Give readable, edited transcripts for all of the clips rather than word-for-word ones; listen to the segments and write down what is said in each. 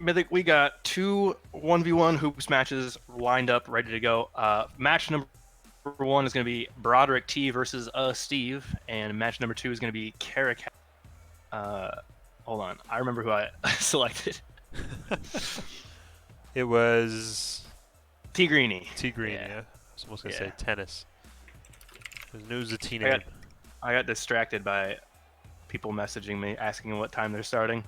Mythic, we got two 1v1 hoops matches lined up, ready to go. Match number one is going to be BroderickT versus Steve, and match number two is going to be Carrick. Hold on, I remember who I selected. It was T Greeny. T Green, Yeah. yeah. I was almost going to say tennis. There's news a T I name. got distracted by people messaging me asking what time they're starting.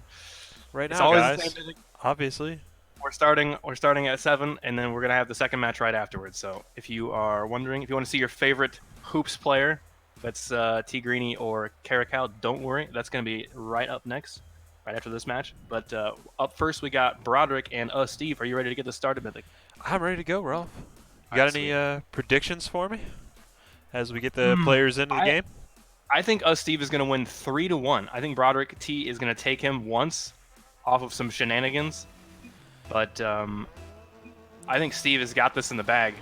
Right It's now, always guys, the same thing. obviously. We're starting at 7, and then we're gonna have the second match right afterwards. So if you are wondering, if you want to see your favorite hoops player, that's T Greeny or Caracal, don't worry, that's gonna be right up next, right after this match. But up first, we got Broderick and Steve. Are you ready to get this started, Mythic? I'm ready to go, Ralph. You All got right, any predictions for me as we get the sweet. players into the I game? I think Steve is gonna win 3-1. I think BroderickT is gonna take him once off of some shenanigans, but I think Steve has got this in the bag.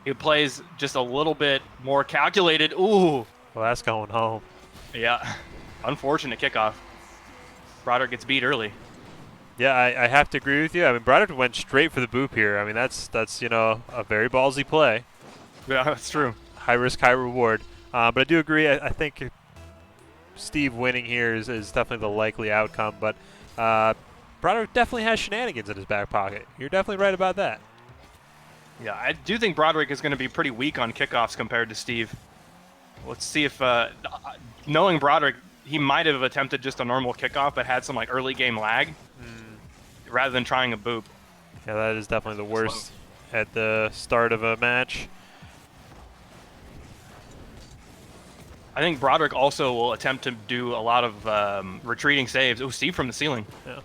He plays just a little bit more calculated. Ooh. Well, that's going home. Yeah. Unfortunate kickoff. Broderick gets beat early. Yeah, I have to agree with you. I mean, Broderick went straight for the boop here. I mean, that's a very ballsy play. Yeah, that's true. High risk, high reward. But I do agree. I think Steve winning here is definitely the likely outcome. But Broderick definitely has shenanigans in his back pocket. You're definitely right about that. Yeah, I do think Broderick is going to be pretty weak on kickoffs compared to Steve. Let's see if, knowing Broderick, he might have attempted just a normal kickoff, but had some like early game lag rather than trying a boop. Yeah, that is definitely the worst at the start of a match. I think Broderick also will attempt to do a lot of retreating saves. Oh, Steve from the ceiling. Yeah.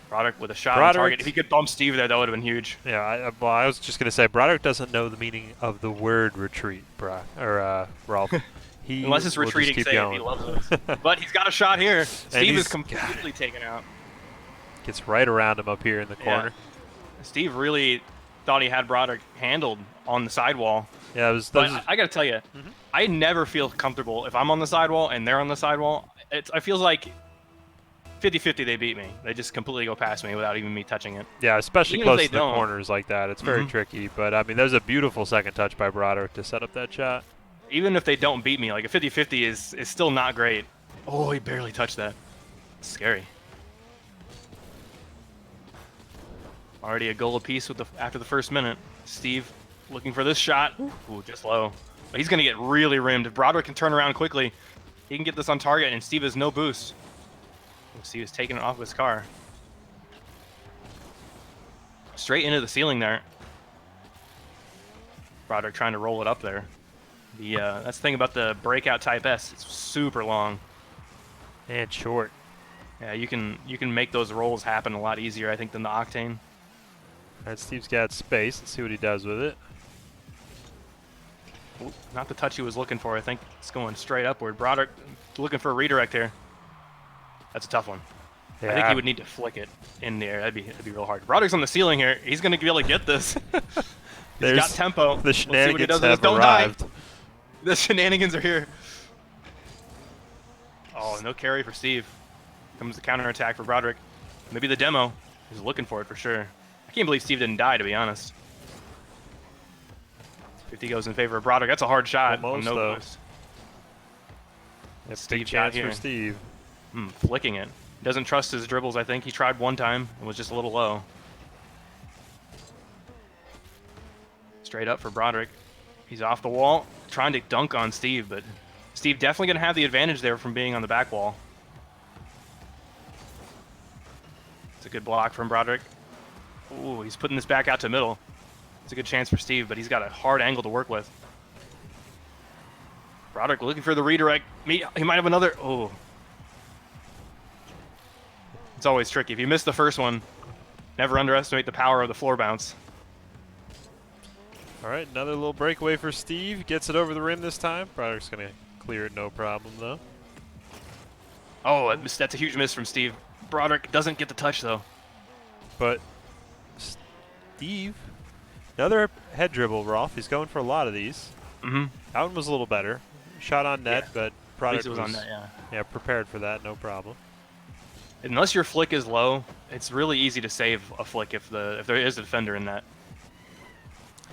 Broderick with a shot on target. If he could bump Steve there, that would have been huge. Yeah, I was just going to say, Broderick doesn't know the meaning of the word retreat, Ralph. Unless it's retreating save, going. He loves it. But he's got a shot here. Steve is completely taken out. Gets right around him up here in the corner. Yeah. Steve really thought he had Broderick handled on the sidewall. Yeah, I got to tell you, I never feel comfortable if I'm on the sidewall and thit feels like 50-50 they beat me. They just completely go past me without even me touching it. Yeah, especially close to the corners like that. It's very tricky. But, I mean, there's a beautiful second touch by Broderick to set up that shot. Even if they don't beat me, like a 50-50 is still not great. Oh, he barely touched that. It's scary. Already a goal apiece after the first minute. Steve looking for this shot. Ooh, just low. But he's going to get really rimmed. If Broderick can turn around quickly, he can get this on target, and Steve has no boost. Steve is taking it off of his car. Straight into the ceiling there. Broderick trying to roll it up there. That's the thing about the breakout type S. It's super long. And short. Yeah, you can make those rolls happen a lot easier, I think, than the Octane. All right, Steve's got space. Let's see what he does with it. Ooh, not the touch he was looking for. I think it's going straight upward. Broderick looking for a redirect here. That's a tough one. Yeah. I think he would need to flick it in the air. That'd be real hard. Broderick's on the ceiling here. He's going to be able to get this. He's got tempo. The shenanigans have arrived. The shenanigans are here. Oh, no carry for Steve. Comes the counterattack for Broderick. Maybe the demo. He's looking for it for sure. I can't believe Steve didn't die, to be honest. 50 goes in favor of Broderick. That's a hard shot. Almost, no boost. Big chance for Steve. Flicking it. Doesn't trust his dribbles, I think. He tried one time and was just a little low. Straight up for Broderick. He's off the wall, trying to dunk on Steve, but Steve definitely going to have the advantage there from being on the back wall. It's a good block from Broderick. Ooh, he's putting this back out to middle. It's a good chance for Steve, but he's got a hard angle to work with. Broderick looking for the redirect. He might have another. Oh. It's always tricky. If you miss the first one, never underestimate the power of the floor bounce. All right, another little breakaway for Steve. Gets it over the rim this time. Broderick's going to clear it no problem, though. Oh, that's a huge miss from Steve. Broderick doesn't get the touch, though. But Steve, another head dribble, Rolf. He's going for a lot of these. That one was a little better. Shot on net, but Broderick was on net, yeah. Yeah, prepared for that, no problem. unless your flick is low, it's really easy to save a flick if there is a defender in that.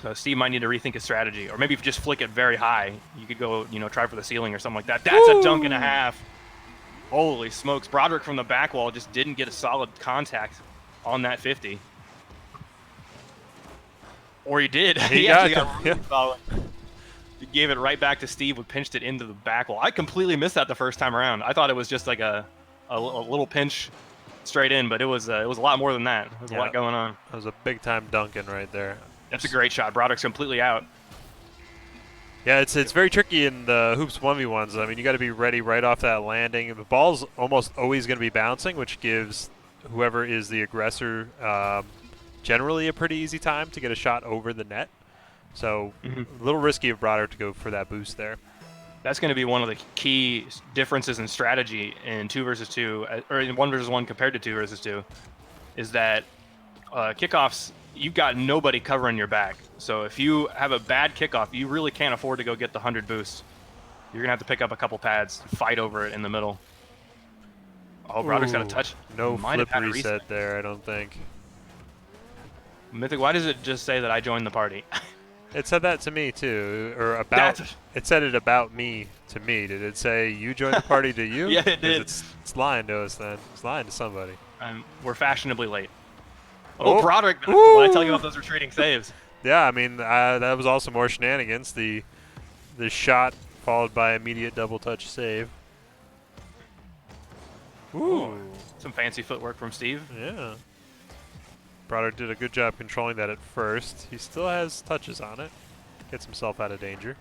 So Steve might need to rethink his strategy, or maybe if you just flick it very high, you could go, try for the ceiling or something like that. That's a dunk and a half. Holy smokes! Broderick from the back wall just didn't get a solid contact on that 50, or he did. He actually got really solid. He gave it right back to Steve, who pinched it into the back wall. I completely missed that the first time around. I thought it was just like a little pinch straight in, but it was a lot more than that. There was a lot going on. That was a big time dunking right there. That's a great shot. Broderick's completely out. Yeah, it's very tricky in the hoops 1v1s. I mean, you got to be ready right off that landing. The ball's almost always going to be bouncing, which gives whoever is the aggressor generally a pretty easy time to get a shot over the net. So a little risky of Broderick to go for that boost there. That's going to be one of the key differences in strategy in 2 versus 2, or in 1 versus 1 compared to 2 versus 2, is that kickoffs, you've got nobody covering your back. So if you have a bad kickoff, you really can't afford to go get the 100 boost. You're going to have to pick up a couple pads, fight over it in the middle. Oh, Broderick's got a touch. No flip reset there, I don't think. Mythic, why does it just say that I joined the party? It said that to me too, or about. It said it about me to me. Did it say you joined the party to you? Yeah, it did. It's lying to us then. It's lying to somebody. We're fashionably late. Oh, Broderick! What I tell you about those retreating saves? Yeah, I mean that was also more shenanigans. The shot followed by immediate double touch save. Ooh, some fancy footwork from Steve. Yeah. Broderick did a good job controlling that at first. He still has touches on it. Gets himself out of danger.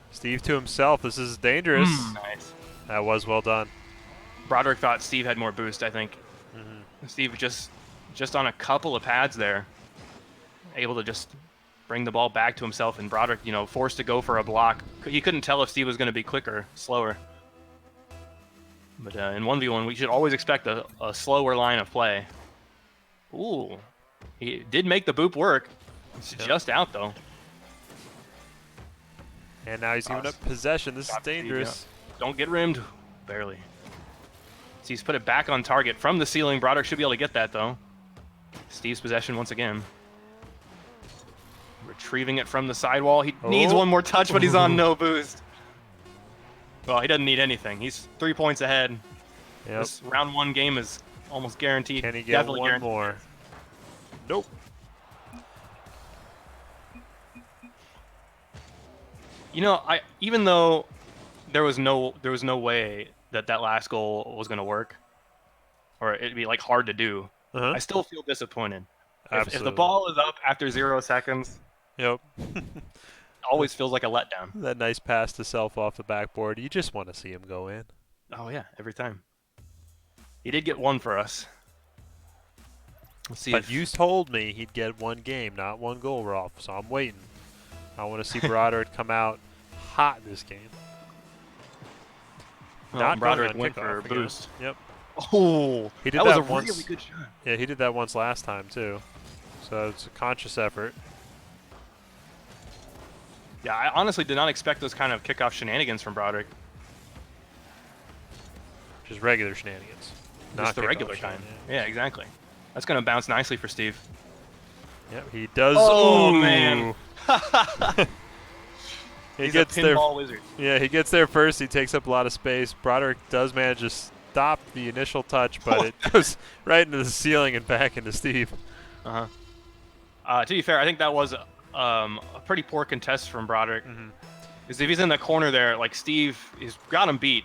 Steve to himself. This is dangerous. Nice. That was well done. Broderick thought Steve had more boost, I think. Steve just on a couple of pads there, able to just bring the ball back to himself, and Broderick, forced to go for a block. He couldn't tell if Steve was going to be quicker, slower. But in 1v1, we should always expect a slower line of play. Ooh, he did make the boop work. It's just out, though. And now he's giving up possession. This is dangerous. Steve, yeah. Don't get rimmed. Barely. So he's put it back on target from the ceiling. Broderick should be able to get that, though. Steve's possession once again. Retrieving it from the sidewall. He needs one more touch, but he's on no boost. Well, he doesn't need anything. He's 3 points ahead. Yep. This round 1 game is almost guaranteed. Can he get one more? Nope. Even though there was no way that last goal was going to work, or it'd be like hard to do, I still feel disappointed. If the ball is up after 0 seconds, yep, always feels like a letdown. That nice pass to self off the backboard. You just want to see him go in. Oh yeah, every time. He did get one for us. Let's see. But you told me he'd get 1 game, not 1 goal, Rolf. So I'm waiting. I want to see Broderick come out hot this game. Well, not Broderick went for a boost. Yep. Oh, he did that was a once. Really good shot. Yeah, he did that once last time too. So it's a conscious effort. Yeah, I honestly did not expect those kind of kickoff shenanigans from Broderick. Just regular shenanigans. Just the regular kind. Yeah, exactly. That's going to bounce nicely for Steve. Yep, he does. Oh, man. He gets a pinball wizard. Yeah, he gets there first. He takes up a lot of space. Broderick does manage to stop the initial touch, but it goes right into the ceiling and back into Steve. To be fair, I think that was a pretty poor contest from Broderick. Because if he's in the corner there, like Steve, he's got him beat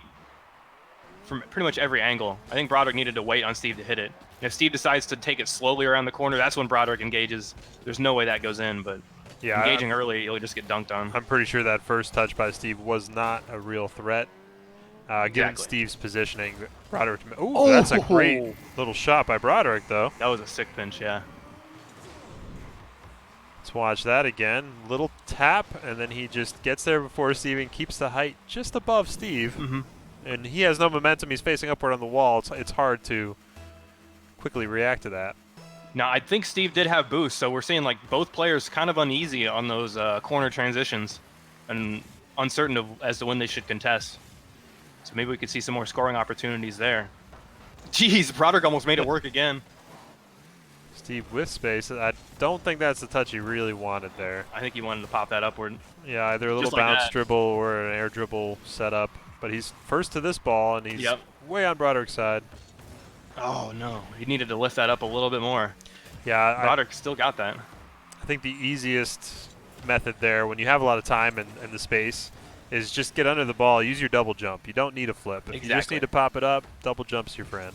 from pretty much every angle. I think Broderick needed to wait on Steve to hit it. And if Steve decides to take it slowly around the corner, that's when Broderick engages. There's no way that goes in, but yeah, engaging early, you'll just get dunked on. I'm pretty sure that first touch by Steve was not a real threat. Given Steve's positioning, Broderick. Ooh, that's a great little shot by Broderick, though. That was a sick pinch, yeah. Let's watch that again. Little tap, and then he just gets there before Steve and keeps the height just above Steve. And he has no momentum. He's facing upward on the wall. It's hard to quickly react to that. Now, I think Steve did have boost, so we're seeing like both players kind of uneasy on those corner transitions and uncertain as to when they should contest. So maybe we could see some more scoring opportunities there. Jeez, Broderick almost made it work again. Steve with space. I don't think that's the touch he really wanted there. I think he wanted to pop that upward. Yeah, either a little Just like bounce that. dribble or an air dribble setup. But he's first to this ball, and he's way on Broderick's side. Oh, no. He needed to lift that up a little bit more. Yeah, Broderick still got that. I think the easiest method there, when you have a lot of time and the space, is just get under the ball, use your double jump. You don't need a flip. If you just need to pop it up, double jump's your friend.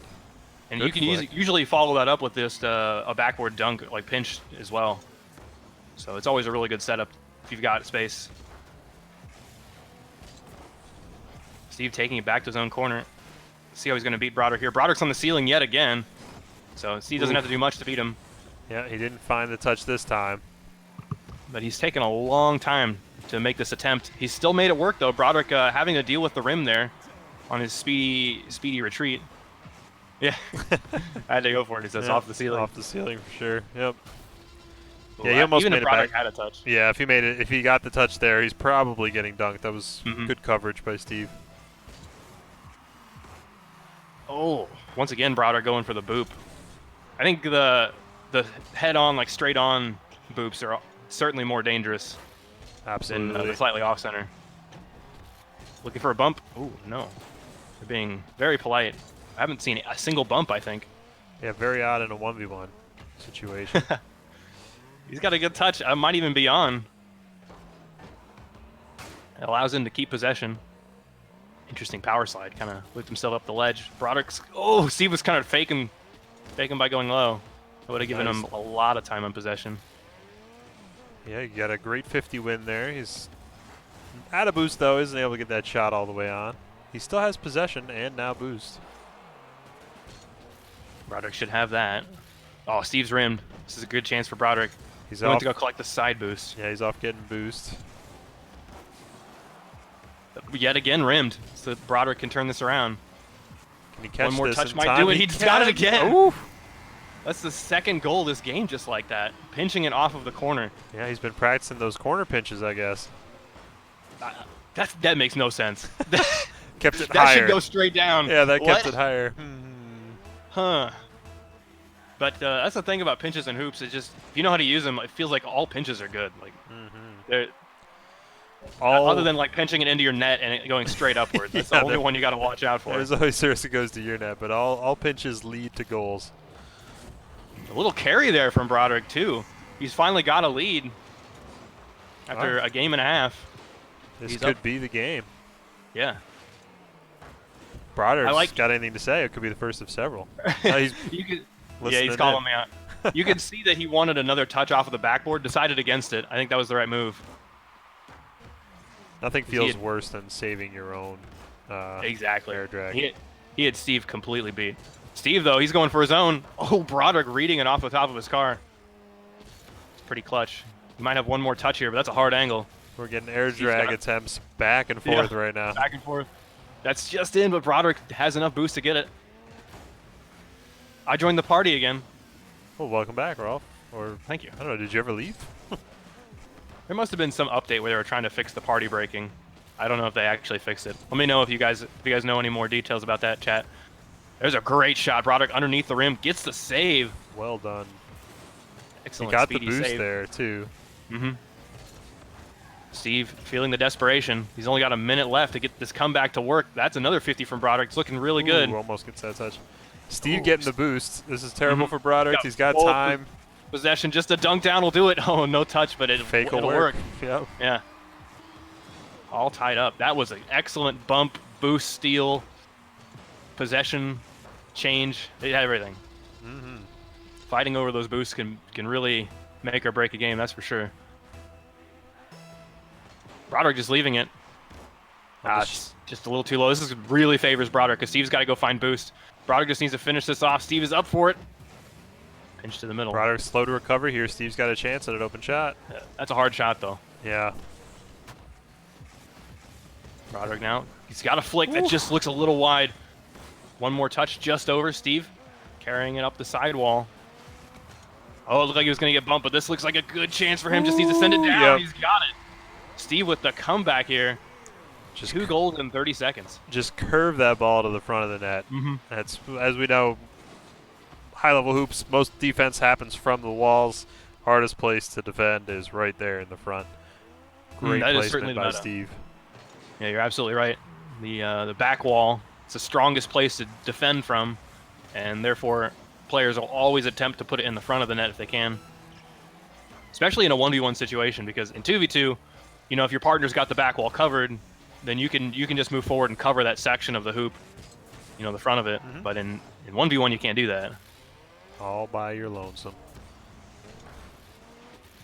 And you can usually follow that up with just a backward dunk, like pinch as well. So it's always a really good setup if you've got space. Steve taking it back to his own corner. See how he's going to beat Broderick here. Broderick's on the ceiling yet again. So Steve doesn't have to do much to beat him. Yeah, he didn't find the touch this time. But he's taken a long time to make this attempt. He's still made it work, though. Broderick having to deal with the rim there on his speedy retreat. Yeah, I had to go for it. He says off the ceiling. Off the ceiling for sure. Yep. Ooh, Yeah, he almost even made if it Broderick back. had a touch. Yeah, if he got the touch there, he's probably getting dunked. That was good coverage by Steve. Oh, once again, Broderick going for the boop. I think the head-on, like straight-on boops are certainly more dangerous than the slightly off-center. Looking for a bump. Ooh, no. They're being very polite. I haven't seen a single bump, I think. Yeah, very odd in a 1v1 situation. He's got a good touch. I might even be on. It allows him to keep possession. Interesting power slide. Kind of whipped himself up the ledge. Broderick's... Oh, Steve was kind of faking by going low. I would have given him a lot of time on possession. Yeah, you got a great 50 win there. He's out of boost, though. Isn't able to get that shot all the way on. He still has possession and now boost. Broderick should have that. Oh, Steve's rimmed. This is a good chance for Broderick. He's going to go collect the side boost. Yeah, he's off getting boost. Yet again rimmed, so Broderick can turn this around. Can he catch one more this touch in might time? do it. He's got it again. Ooh. That's the second goal this game, just like that. Pinching it off of the corner. Yeah, he's been practicing those corner pinches, I guess. That makes no sense. Kept it that higher. Should go straight down. Yeah, that kept it higher. Huh. But that's the thing about pinches and hoops. It's just, if you know how to use them, it feels like all pinches are good. Like, they're other than like pinching it into your net and it going straight upward. That's the only one you got to watch out for. There's always serious it goes to your net, but all pinches lead to goals. A little carry there from Broderick too. He's finally got a lead after a game and a half. This could be the game. Yeah. Broderick's got anything to say? It could be the first of several. He's he's calling me out. You could see that he wanted another touch off of the backboard, decided against it. I think that was the right move. Nothing feels worse than saving your own air drag. He had Steve completely beat. Steve, though, he's going for his own. Oh, Broderick reading it off the top of his car. It's pretty clutch. He might have one more touch here, but that's a hard angle. We're getting air drag attempts back and forth right now. Back and forth. That's just in, but Broderick has enough boost to get it. I joined the party again. Well, welcome back, Rolf. Or thank you. I don't know, did you ever leave? There must have been some update where they were trying to fix the party breaking. I don't know if they actually fixed it. Let me know if you guys know any more details about that, chat. There's a great shot. Broderick underneath the rim gets the save. Well done. Excellent. He got the speedy boost save there too. Steve feeling the desperation. He's only got a minute left to get this comeback to work. That's another 50 from Broderick. It's looking really good. Almost gets that touch. Steve getting the boost. This is terrible for Broderick. He's got time. Possession, just a dunk down will do it. Oh, no touch, but it'll work. Yep. Yeah. All tied up. That was an excellent bump, boost, steal, possession, change. It had everything. Fighting over those boosts can really make or break a game, that's for sure. Broderick just leaving it. It's just a little too low. This really favors Broderick because Steve's got to go find boost. Broderick just needs to finish this off. Steve is up for it. Pinch to the middle. Broderick's slow to recover here. Steve's got a chance at an open shot. That's a hard shot, though. Yeah. Broderick now. He's got a flick that just looks a little wide. One more touch just over. Steve carrying it up the sidewall. Oh, it looked like he was going to get bumped, but this looks like a good chance for him. Just needs to send it down. He's got it. Steve with the comeback here. Just 2 goals in 30 seconds. just curve that ball to the front of the net. That's, as we know, high-level hoops, most defense happens from the walls. Hardest place to defend is right there in the front. Great That is certainly placement the by meta. Steve. Yeah, you're absolutely right. The back wall, it's the strongest place to defend from, and therefore players will always attempt to put it in the front of the net if they can. Especially in a 1v1 situation, because in 2v2, you know, if your partner's got the back wall covered, then you can just move forward and cover that section of the hoop, you know, the front of it. But in 1v1, you can't do that. All by your lonesome.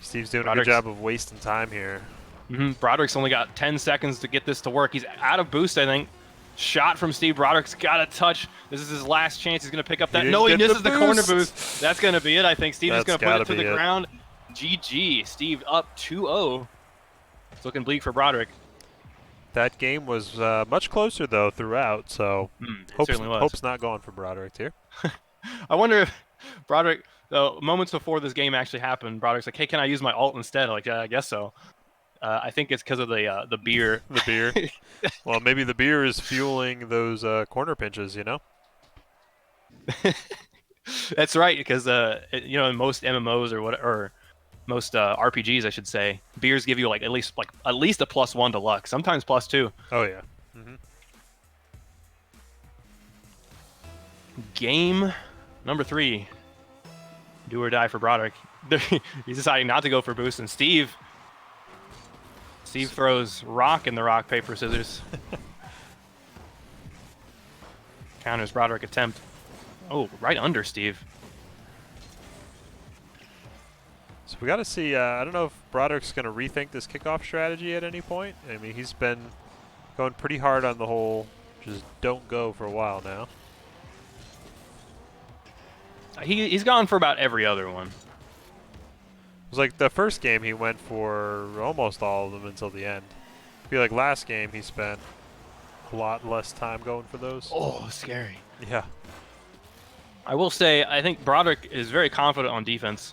Steve's doing a good Broderick's job of wasting time here. Broderick's only got 10 seconds to get this to work. He's out of boost, I think. Shot from Steve. Broderick's got a touch. This is his last chance. He's going to pick up that. No, he misses the corner boost. That's going to be it, I think. Steve is going to put it to the ground. GG. Steve up 2-0. It's looking bleak for Broderick. That game was much closer, though, throughout, so hope's not going for Broderick here. I wonder if Broderick, moments before this game actually happened, Broderick's like, hey, can I use my ult instead? Like, yeah, I guess so. I think it's because of the beer. The beer. Well, maybe the beer is fueling those corner pinches, you know? That's right, because you know, in most MMOs or most RPGs, I should say, beers give you like at least a +1 to luck, sometimes +2. Oh yeah. Game number 3. Do or die for Broderick. He's deciding not to go for boost, and Steve throws rock in the rock, paper, scissors. Counters Broderick attempt. Oh, right under Steve. So we got to see, I don't know if Broderick's going to rethink this kickoff strategy at any point. I mean, he's been going pretty hard on the whole just don't go for a while now. He's gone for about every other one. It was like the first game he went for almost all of them until the end. I feel like last game he spent a lot less time going for those. Oh, scary. Yeah. I will say, I think Broderick is very confident on defense.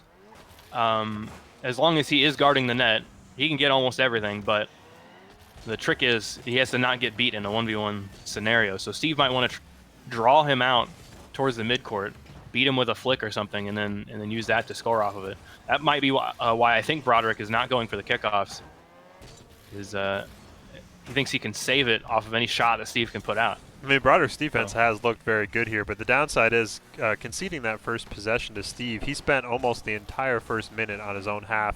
As long as he is guarding the net, he can get almost everything, but the trick is he has to not get beat in a 1v1 scenario. So Steve might want to draw him out towards the midcourt, beat him with a flick or something, and then use that to score off of it. That might be why I think Broderick is not going for the kickoffs. He thinks he can save it off of any shot that Steve can put out. I mean, Broderick's defense has looked very good here, but the downside is conceding that first possession to Steve. He spent almost the entire first minute on his own half,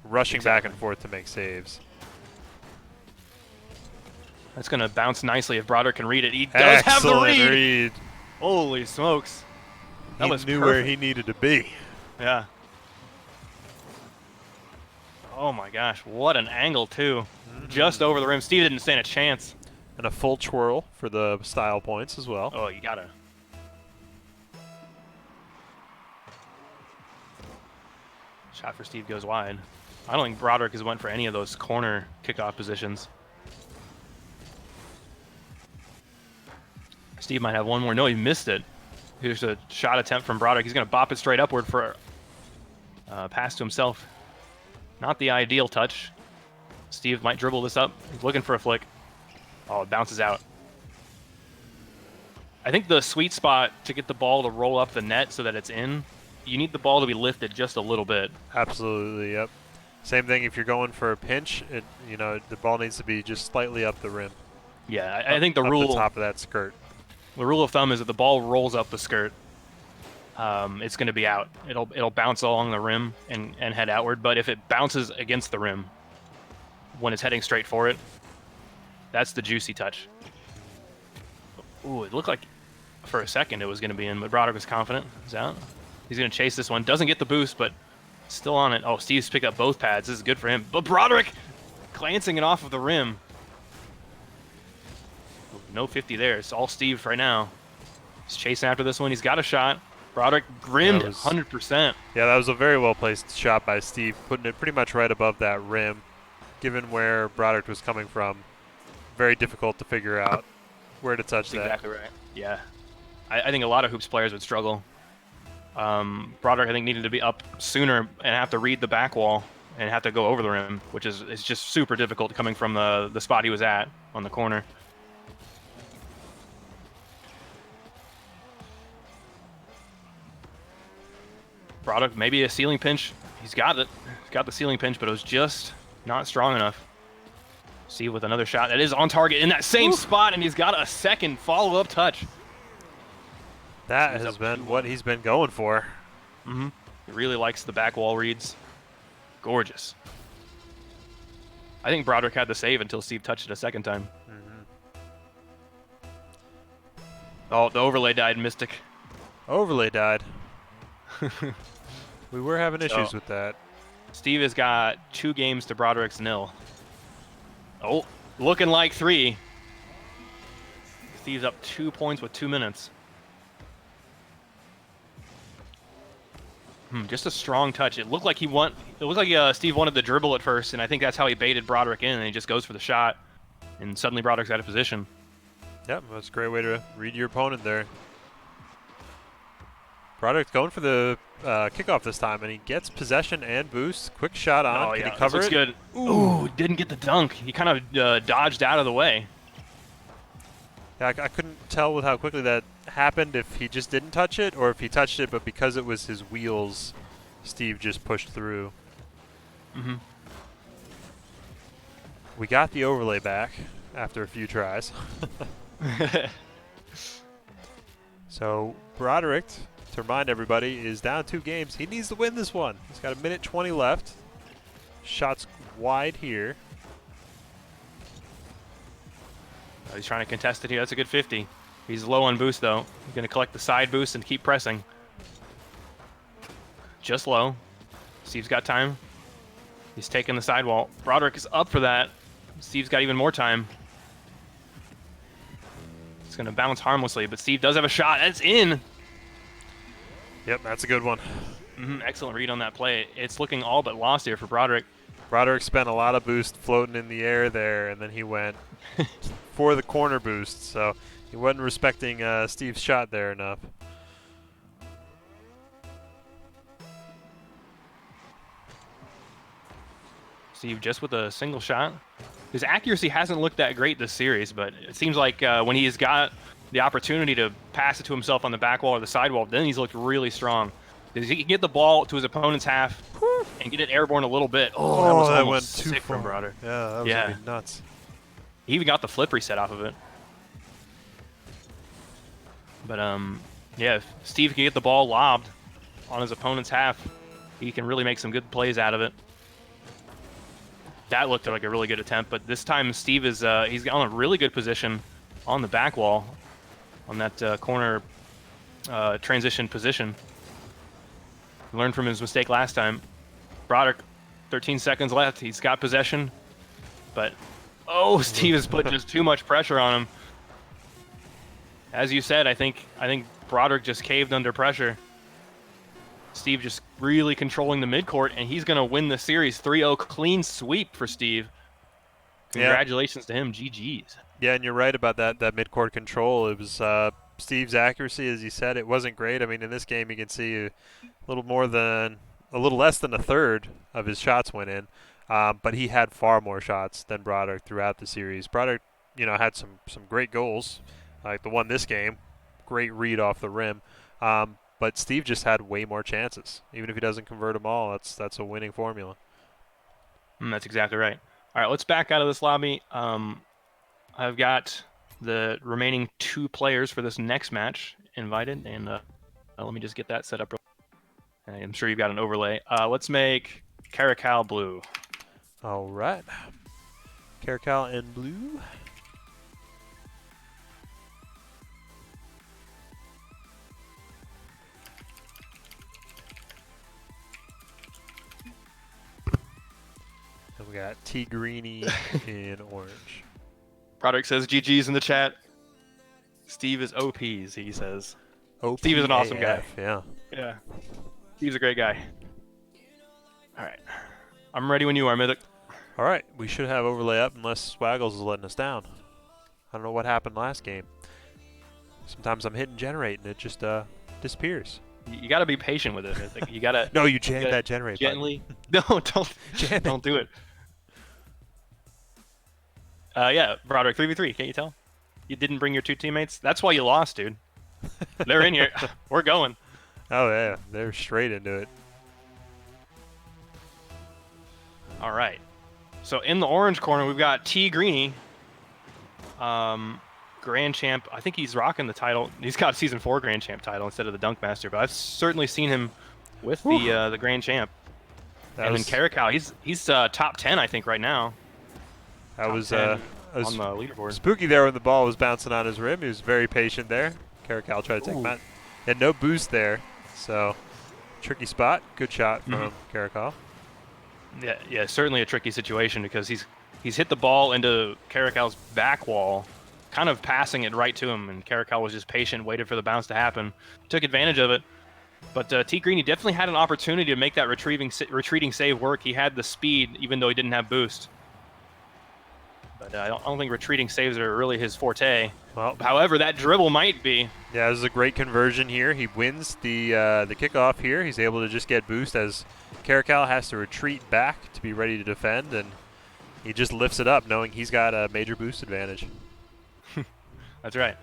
rushing back and forth to make saves. That's going to bounce nicely if Broderick can read it. He does have the read. Holy smokes. He knew where he needed to be. Yeah. Oh my gosh, what an angle too. Just over the rim. Steve didn't stand a chance. And a full twirl for the style points as well. Oh, you gotta. Shot for Steve goes wide. I don't think Broderick has went for any of those corner kickoff positions. Steve might have one more. No, he missed it. Here's a shot attempt from Broderick. He's going to bop it straight upward for a pass to himself. Not the ideal touch. Steve might dribble this up. He's looking for a flick. Oh, it bounces out. I think the sweet spot to get the ball to roll up the net so that it's in, you need the ball to be lifted just a little bit. Absolutely, yep. Same thing if you're going for a pinch, the ball needs to be just slightly up the rim. Yeah, I think the rule... Up the top of that skirt. The rule of thumb is if the ball rolls up the skirt, it's going to be out. It'll bounce along the rim and head outward, but if it bounces against the rim when it's heading straight for it, that's the juicy touch. Ooh, it looked like for a second it was going to be in, but Broderick was confident. He's out. He's going to chase this one. Doesn't get the boost, but still on it. Oh, Steve's picked up both pads. This is good for him. But Broderick glancing it off of the rim. No 50 there. It's all Steve right now. He's chasing after this one. He's got a shot. Broderick grimmed 100%. Yeah, that was a very well-placed shot by Steve, putting it pretty much right above that rim. Given where Broderick was coming from, very difficult to figure out where to touch that. Exactly right. Yeah. I think a lot of hoops players would struggle. Broderick, I think, needed to be up sooner and have to read the back wall and have to go over the rim, which is just super difficult coming from the spot he was at on the corner. Broderick, maybe a ceiling pinch. He's got it. He's got the ceiling pinch, but it was just not strong enough. See with another shot that is on target in that same spot, and he's got a second follow-up touch. That has been what he's been going for. Mm-hmm. He really likes the back wall reads. Gorgeous. I think Broderick had the save until Steve touched it a second time. Oh, the overlay died, Mystic. Overlay died. We were having issues with that. Steve has got 2 games to Broderick's 0. Oh, looking like 3. Steve's up 2 points with 2 minutes. Just a strong touch. It looked like Steve wanted the dribble at first, and I think that's how he baited Broderick in, and he just goes for the shot, and suddenly Broderick's out of position. Yep, that's a great way to read your opponent there. Broderick's going for the kickoff this time, and he gets possession and boost. Quick shot on. Can he cover it? Good. Ooh, didn't get the dunk. He kind of dodged out of the way. Yeah, I couldn't tell with how quickly that happened if he just didn't touch it or if he touched it, but because it was his wheels, Steve just pushed through. We got the overlay back after a few tries. So Broderick, to remind everybody, is down 2 games. He needs to win this one. He's got 1:20 left. Shots wide here. He's trying to contest it here. That's a good 50. He's low on boost, though. He's going to collect the side boost and keep pressing. Just low. Steve's got time. He's taking the sidewall. Broderick is up for that. Steve's got even more time. It's going to bounce harmlessly, but Steve does have a shot. That's in. Yep, that's a good one. Excellent read on that play. It's looking all but lost here for Broderick. Broderick spent a lot of boost floating in the air there, and then he went for the corner boost, so he wasn't respecting Steve's shot there enough. Steve just with a single shot. His accuracy hasn't looked that great this series, but it seems like when he's got the opportunity to pass it to himself on the back wall or the sidewall, then he's looked really strong. He can get the ball to his opponent's half and get it airborne a little bit. Oh, that went too sick from Broderick. Yeah, that was gonna be nuts. He even got the flip reset off of it. But yeah, if Steve can get the ball lobbed on his opponent's half, he can really make some good plays out of it. That looked like a really good attempt, but this time Steve is he's on a really good position on the back wall, on that corner transition position. Learned from his mistake last time. Broderick, 13 seconds left. He's got possession, but Steve has put just too much pressure on him. As you said, I think Broderick just caved under pressure. Steve just really controlling the midcourt, and he's going to win the series 3-0 clean sweep for Steve. Congratulations to him. GG's. Yeah, and you're right about that midcourt control. It was Steve's accuracy, as you said, it wasn't great. I mean, in this game, you can see a little less than a third of his shots went in, but he had far more shots than Broderick throughout the series. Broderick, had some great goals, like the one this game, great read off the rim. But Steve just had way more chances. Even if he doesn't convert them all, that's a winning formula. That's exactly right. All right, let's back out of this lobby. I've got the remaining 2 players for this next match invited, and let me just get that set up. I'm sure you've got an overlay. Let's make Caracal blue. All right. Caracal and blue. And we got T Greeny in orange. Broderick says GG's in the chat. Steve is OPs, he says. OPAF, Steve is an awesome guy. Yeah. Yeah. Steve's a great guy. All right. I'm ready when you are, Mythic. All right. We should have overlay up unless Swaggles is letting us down. I don't know what happened last game. Sometimes I'm hitting generate and it just disappears. You got to be patient with it, Mythic. You got to... No, you jam that generate gently. No, don't do it. Yeah, Broderick, 3v3. Can't you tell? You didn't bring your two teammates. That's why you lost, dude. They're in here. We're going. Oh yeah, they're straight into it. All right. So in the orange corner, we've got T Greeny, Grand Champ. I think he's rocking the title. He's got Season 4 Grand Champ title instead of the Dunk Master, but I've certainly seen him with the Grand Champ. That And was, then Caracal, he's top 10, I think, right now. that was on the leaderboard. spooky there when the ball was bouncing on his rim. He was very patient there. Caracal tried to take him out. Had no boost there, so tricky spot. Good shot from Caracal. Yeah, certainly a tricky situation because he's hit the ball into Caracal's back wall, kind of passing it right to him, and Caracal was just patient, waited for the bounce to happen, took advantage of it. But T Greeny definitely had an opportunity to make that retreating save work. He had the speed, even though he didn't have boost. But I don't think retreating saves are really his forte. Well, however, that dribble might be. Yeah, this is a great conversion here. He wins the kickoff here. He's able to just get boost as Caracal has to retreat back to be ready to defend, and he just lifts it up knowing he's got a major boost advantage. That's right.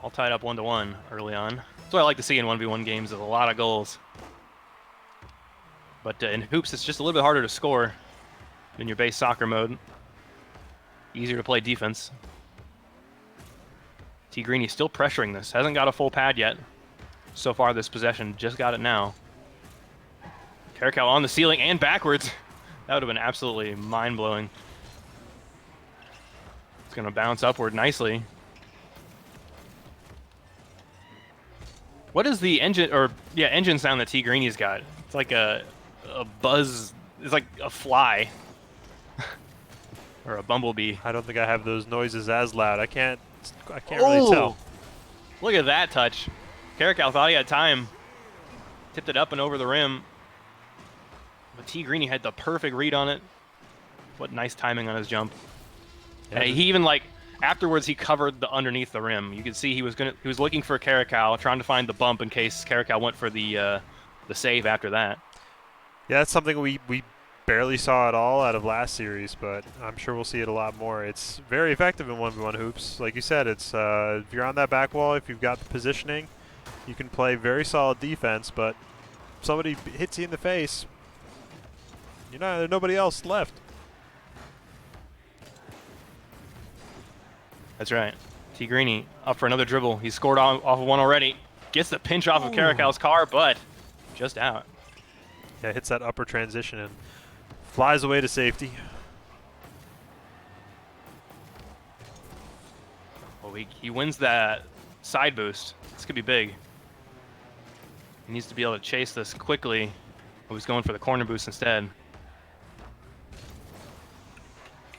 All tied up 1-1 early on. That's what I like to see in 1v1 games, is a lot of goals. But in hoops, it's just a little bit harder to score than your base soccer mode. Easier to play defense. T Greeny still pressuring this. Hasn't got a full pad yet. So far this possession, just got it now. Caracal on the ceiling and backwards. That would have been absolutely mind-blowing. It's going to bounce upward nicely. What is the engine sound that T Greeny's got? It's like a buzz. It's like a fly. Or a bumblebee. I don't think I have those noises as loud. I can't really tell. Look at that touch. Caracal thought he had time. Tipped it up and over the rim. But T Greeny had the perfect read on it. What nice timing on his jump. Yeah, and he even, like, afterwards he covered the underneath the rim. You could see he was looking for Caracal, trying to find the bump in case Caracal went for the save after that. Yeah, that's something we barely saw at all out of last series, but I'm sure we'll see it a lot more. It's very effective in 1v1 hoops. Like you said, it's if you're on that back wall, if you've got the positioning, you can play very solid defense, but if somebody hits you in the face, there's nobody else left. That's right. T Greeny up for another dribble. He scored off of one already. Gets the pinch off of Caracal's car, but just out. Yeah, hits that upper transition and flies away to safety. Well, he wins that side boost. This could be big. He needs to be able to chase this quickly. Oh, he's going for the corner boost instead.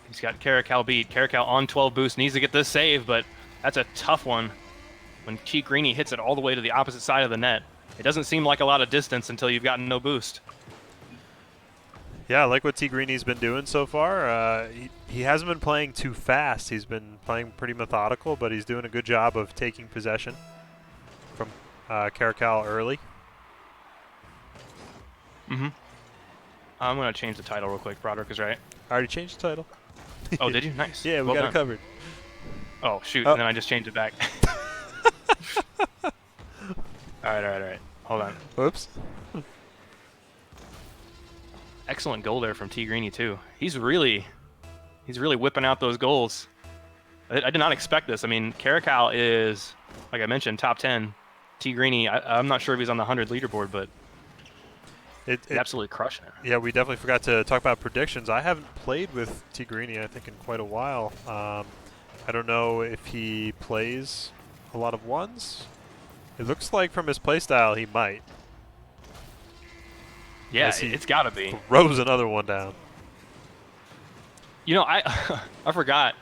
He's got Caracal beat. Caracal on 12 boost. Needs to get this save, but that's a tough one. When T Greeny hits it all the way to the opposite side of the net. It doesn't seem like a lot of distance until you've gotten no boost. Yeah, I like what T Greeny's been doing so far. He hasn't been playing too fast. He's been playing pretty methodical, but he's doing a good job of taking possession from Caracal early. I'm going to change the title real quick. Broderick is right. I already changed the title. Oh, did you? Nice. Yeah, we well got done. it covered. Oh, shoot. Oh. And then I just changed it back. All right. Hold on. Whoops. Excellent goal there from T Greeny too. He's really whipping out those goals. I did not expect this. I mean, Caracal is, like I mentioned, top 10. T Greeny, I'm not sure if he's on the 100 leaderboard, but he's absolutely crushing it. Yeah, we definitely forgot to talk about predictions. I haven't played with T Greeny, I think, in quite a while. I don't know if he plays a lot of ones. It looks like from his playstyle he might. Yeah, it's got to be. Throws another one down. I forgot.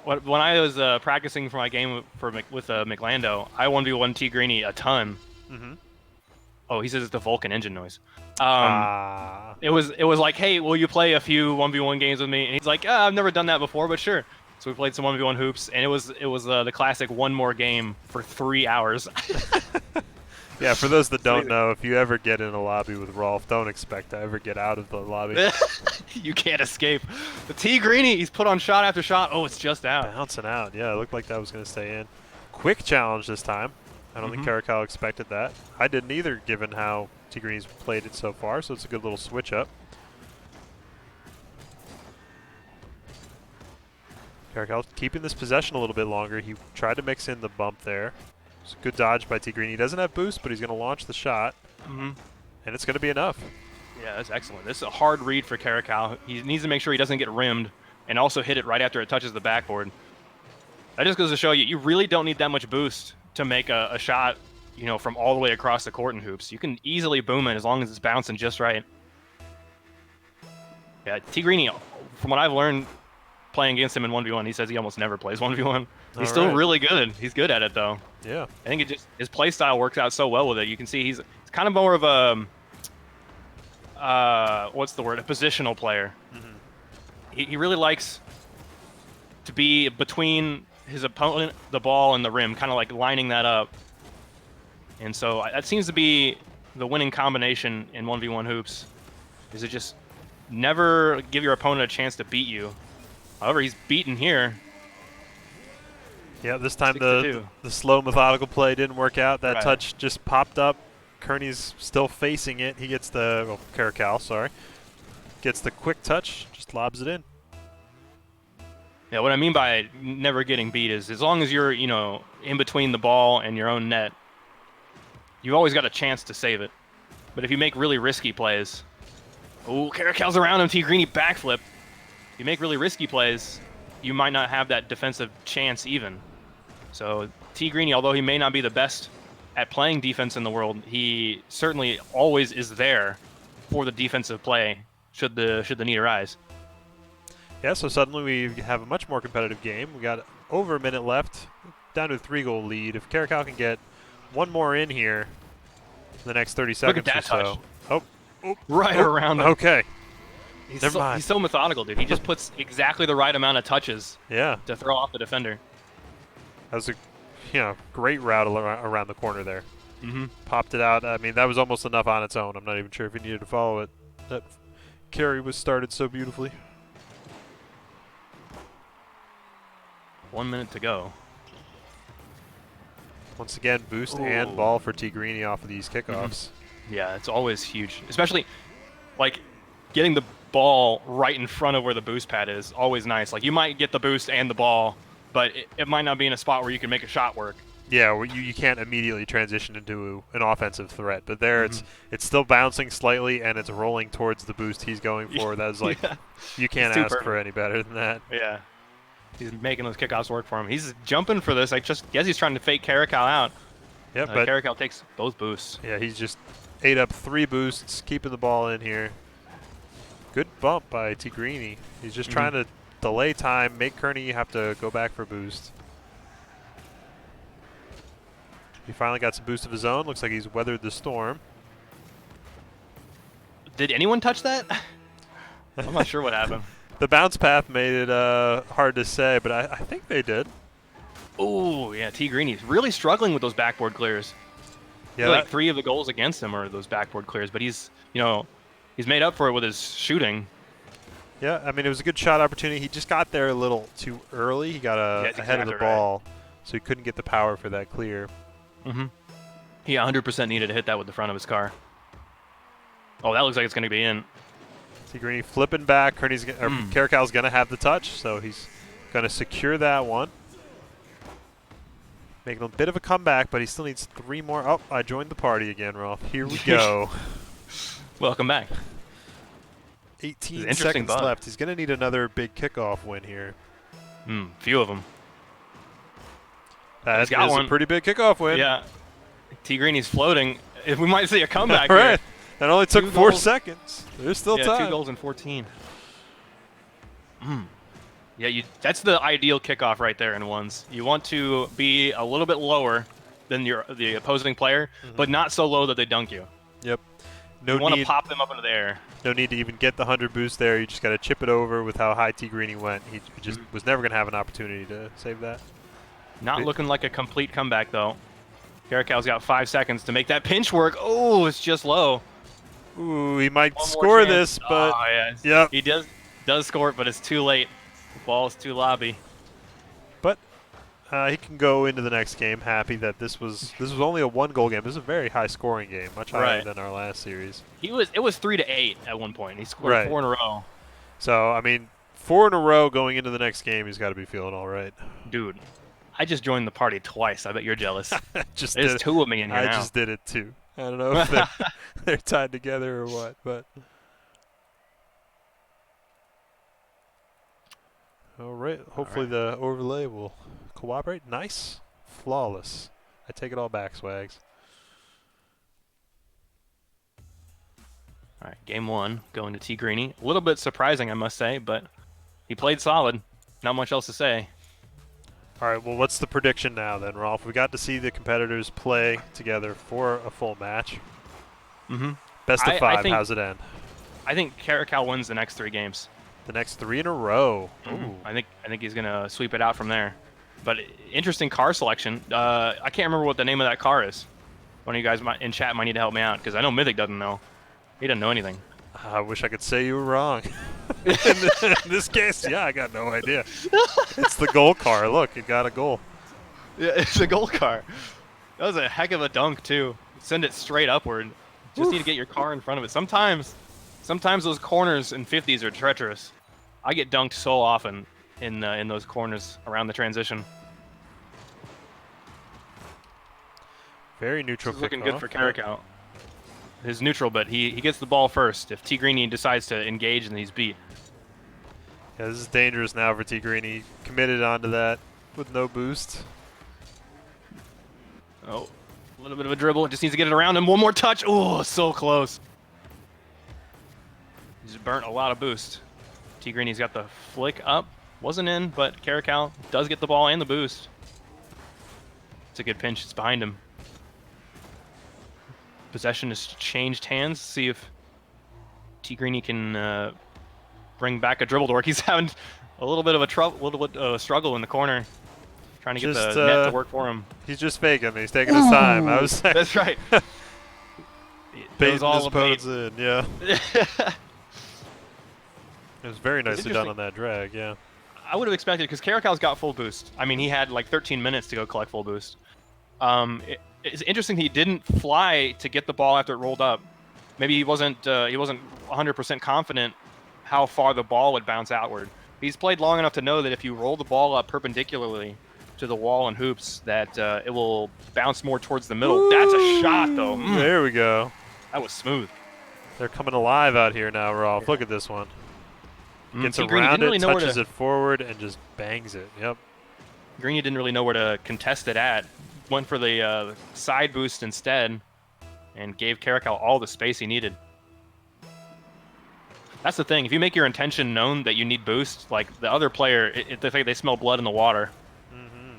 When I was practicing for my game with McLando, I 1v1 T Greeny a ton. Oh, he says it's the Vulcan engine noise. It was like, hey, will you play a few 1v1 games with me? And he's like, I've never done that before, but sure. So we played some 1v1 hoops, and it was the classic one more game for 3 hours. Yeah, for those that don't Amazing. know, if you ever get in a lobby with Rolf, don't expect to ever get out of the lobby. You can't escape. The T Greeny, he's put on shot after shot. Oh, it's just out. Bouncing out. Yeah, it looked like that was going to stay in. Quick challenge this time. I don't think Caracal expected that. I didn't either, given how Tigreany's played it so far, so it's a good little switch up. Caracal keeping this possession a little bit longer. He tried to mix in the bump there. It's a good dodge by Tigreany. He doesn't have boost, but he's going to launch the shot. And it's going to be enough. Yeah, that's excellent. This is a hard read for Caracal. He needs to make sure he doesn't get rimmed and also hit it right after it touches the backboard. That just goes to show you, you really don't need that much boost to make a shot, you know, from all the way across the court in hoops. You can easily boom it as long as it's bouncing just right. Yeah, T Greeny, from what I've learned playing against him in 1v1, he says he almost never plays 1v1. He's still really good. He's good at it, though. Yeah. I think his play style works out so well with it. You can see he's kind of more of a, what's the word, a positional player. He really likes to be between his opponent, the ball, and the rim, kind of like lining that up. And so that seems to be the winning combination in 1v1 hoops, is to just never give your opponent a chance to beat you. However, he's beaten here. Yeah, this time the slow methodical play didn't work out. That touch just popped up. Kearney's still facing it. He gets the, well, Caracal, sorry. Gets the quick touch, just lobs it in. Yeah, what I mean by never getting beat is as long as you're, you know, in between the ball and your own net, you've always got a chance to save it. But if you make really risky plays, oh, Caracal's around him, T Greeny backflip. If you make really risky plays, you might not have that defensive chance even. So T Greeny, although he may not be the best at playing defense in the world, he certainly always is there for the defensive play should the need arise. Yeah, so suddenly we have a much more competitive game. We got over a minute left, down to a 3-goal lead. If Caracal can get one more in here in the next 30 seconds Look at that touch. Oh, right around him. Okay. He's so methodical, dude. He just puts exactly the right amount of touches to throw off the defender. That was a great route around the corner there. Popped it out. I mean, that was almost enough on its own. I'm not even sure if he needed to follow it. That carry was started so beautifully. 1 minute to go. Once again, boost and ball for T Greeny off of these kickoffs. Yeah, it's always huge. Especially, like, getting the ball right in front of where the boost pad is always nice. Like, you might get the boost and the ball, but it might not be in a spot where you can make a shot work. Yeah, where you can't immediately transition into an offensive threat. But there it's still bouncing slightly, and it's rolling towards the boost he's going for. That's like, you can't ask for any better than that. Yeah. He's making those kickoffs work for him. He's jumping for this. I just guess he's trying to fake Caracal out. Yep, but Caracal takes both boosts. Yeah, he's just ate up 3 boosts, keeping the ball in here. Good bump by T Greeny. He's just trying to delay time, make Kearney have to go back for boost. He finally got some boost of his own. Looks like he's weathered the storm. Did anyone touch that? I'm not sure what happened. The bounce path made it hard to say, but I think they did. Oh, yeah, T Greeny's really struggling with those backboard clears. Yeah, like 3 of the goals against him are those backboard clears, but he's made up for it with his shooting. Yeah, I mean, it was a good shot opportunity. He just got there a little too early. He got ahead of the ball, so he couldn't get the power for that clear. He 100% needed to hit that with the front of his car. Oh, that looks like it's going to be in. T Greeny flipping back. Caracal's going to have the touch, so he's going to secure that one. Making a bit of a comeback, but he still needs 3 more. Oh, I joined the party again, Rolf. Here we go. Welcome back. 18 seconds left. He's going to need another big kickoff win here. Few of them. That is a pretty big kickoff win. Yeah. T Greeny's floating. We might see a comeback right. here. That only took 4 seconds. There's still time. 2 goals in 14. Yeah, that's the ideal kickoff right there in ones. You want to be a little bit lower than the opposing player, but not so low that they dunk you. Yep. You want to pop them up into the air. No need to even get the 100 boost there. You just got to chip it over with how high T Greeny went. He just was never going to have an opportunity to save that. Not looking like a complete comeback, though. Caracal's got 5 seconds to make that pinch work. Oh, it's just low. Ooh, he might One more score chance. this, but Oh, yeah. yep. He does score it, but it's too late. The ball's too lobby. But he can go into the next game happy that this was only a 1-goal game. This is a very high scoring game, much higher Right. than our last series. It was 3-8 at one point. He scored Right. 4 in a row. So I mean, 4 in a row going into the next game, he's got to be feeling all right. Dude, I just joined the party twice. I bet you're jealous. Just There's did 2 of me in here I now. just did it too. I don't know if they're tied together or what, but all right. Hopefully the overlay will cooperate. Nice, flawless. I take it all back, Swags. All right, game 1 going to T Greeny. A little bit surprising, I must say, but he played solid. Not much else to say. All right, well, what's the prediction now then, Rolf? We got to see the competitors play together for a full match. Mm-hmm. Best of 5, how's it end? I think Caracal wins the next 3 games. The next 3 in a row. Ooh. I think he's gonna sweep it out from there. But interesting car selection. I can't remember what the name of that car is. One of you guys in chat might need to help me out because I know Mythic doesn't know. He doesn't know anything. I wish I could say you were wrong. in this case, yeah, I got no idea. It's the goal car. Look, it got a goal. Yeah, it's a goal car. That was a heck of a dunk too. Send it straight upward. Just need to get your car in front of it. Sometimes those corners in 50s are treacherous. I get dunked so often in those corners around the transition. Very neutral. This is looking good for Caracal. His neutral, but he gets the ball first. If T Greeny decides to engage, then he's beat. Yeah, this is dangerous now for T Greeny. Committed onto that with no boost. Oh, a little bit of a dribble. Just needs to get it around him. One more touch. Oh, so close. He's burnt a lot of boost. T Greeny's got the flick up. Wasn't in, but Caracal does get the ball and the boost. It's a good pinch. It's behind him. Possession has changed hands. See if T Greeny can bring back a dribble to work. He's having a little bit of a struggle in the corner, trying to get the net to work for him. He's just faking. He's taking his time. I was saying. That's right. Baiting his opponents in, yeah. It was very nicely done on that drag, yeah. I would have expected, because Caracal's got full boost. I mean, he had like 13 minutes to go collect full boost. It's interesting he didn't fly to get the ball after it rolled up. Maybe he wasn't 100% confident how far the ball would bounce outward. He's played long enough to know that if you roll the ball up perpendicularly to the wall and hoops, that it will bounce more towards the middle. Ooh, that's a shot, though. There we go. That was smooth. They're coming alive out here now, Rolf. Yeah. Look at this one. Gets around really it, touches it forward, and just bangs it. Yep. Greeny didn't really know where to contest it at. Went for the side boost instead and gave Caracal all the space he needed. That's the thing. If you make your intention known that you need boost, like the other player, they smell blood in the water. Mm-hmm.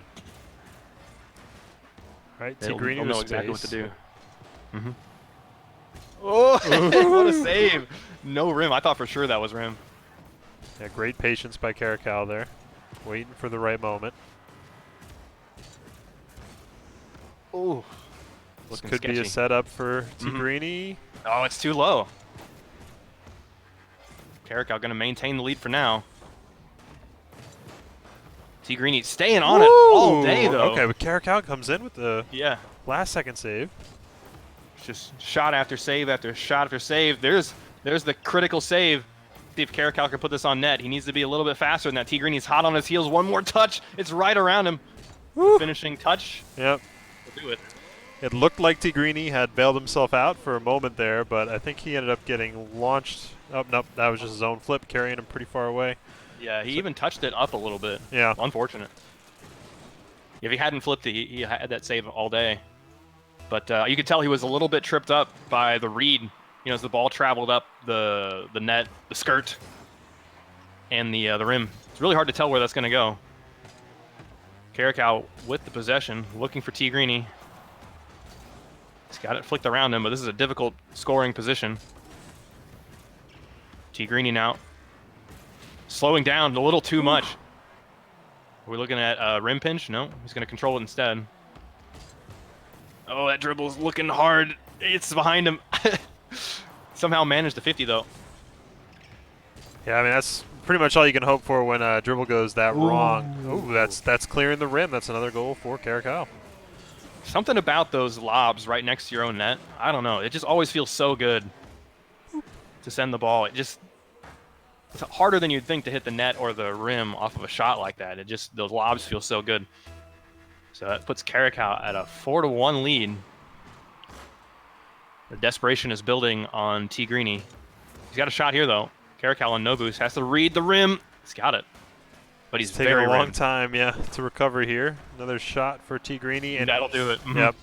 Right, They'll know exactly what to do. Mm-hmm. Oh, what a save! No rim. I thought for sure that was rim. Yeah, great patience by Caracal there. Waiting for the right moment. Ooh. This could be a setup for T Greeny. Oh, it's too low. Caracal going to maintain the lead for now. T Greeny staying on it all day, though. Okay, but Caracal comes in with the last second save. Just shot after save after shot after save. There's the critical save. See if Caracal can put this on net. He needs to be a little bit faster than that. T Greeny's hot on his heels. One more touch. It's right around him. Finishing touch. Yep. We'll do it. It looked like T Greeny had bailed himself out for a moment there, but I think he ended up getting launched. Oh, nope, that was just his own flip, carrying him pretty far away. Yeah, he even touched it up a little bit. Yeah. Unfortunate. If he hadn't flipped it, he had that save all day. But you could tell he was a little bit tripped up by the read. You know, as the ball traveled up the net, the skirt, and the rim. It's really hard to tell where that's going to go. Caracal with the possession, looking for T Greeny. He's got it flicked around him, but this is a difficult scoring position. T Greeny now slowing down a little too much. Are we looking at rim pinch? No, he's going to control it instead. Oh, that dribble's looking hard. It's behind him. Somehow managed the 50 though. Yeah, I mean that's pretty much all you can hope for when a dribble goes that wrong. Oh, Ooh. that's clearing the rim. That's another goal for Caracal. Something about those lobs right next to your own net. I don't know. It just always feels so good to send the ball. It's harder than you'd think to hit the net or the rim off of a shot like that. Those lobs feel so good. So that puts Caracal at a 4-1 lead. The desperation is building on T Greeny. He's got a shot here though. Caracal on no boost has to read the rim. He's got it, but he's It's taking very a long rimmed. time, yeah, to recover here. Another shot for T Greeny, and That'll do it. Yep.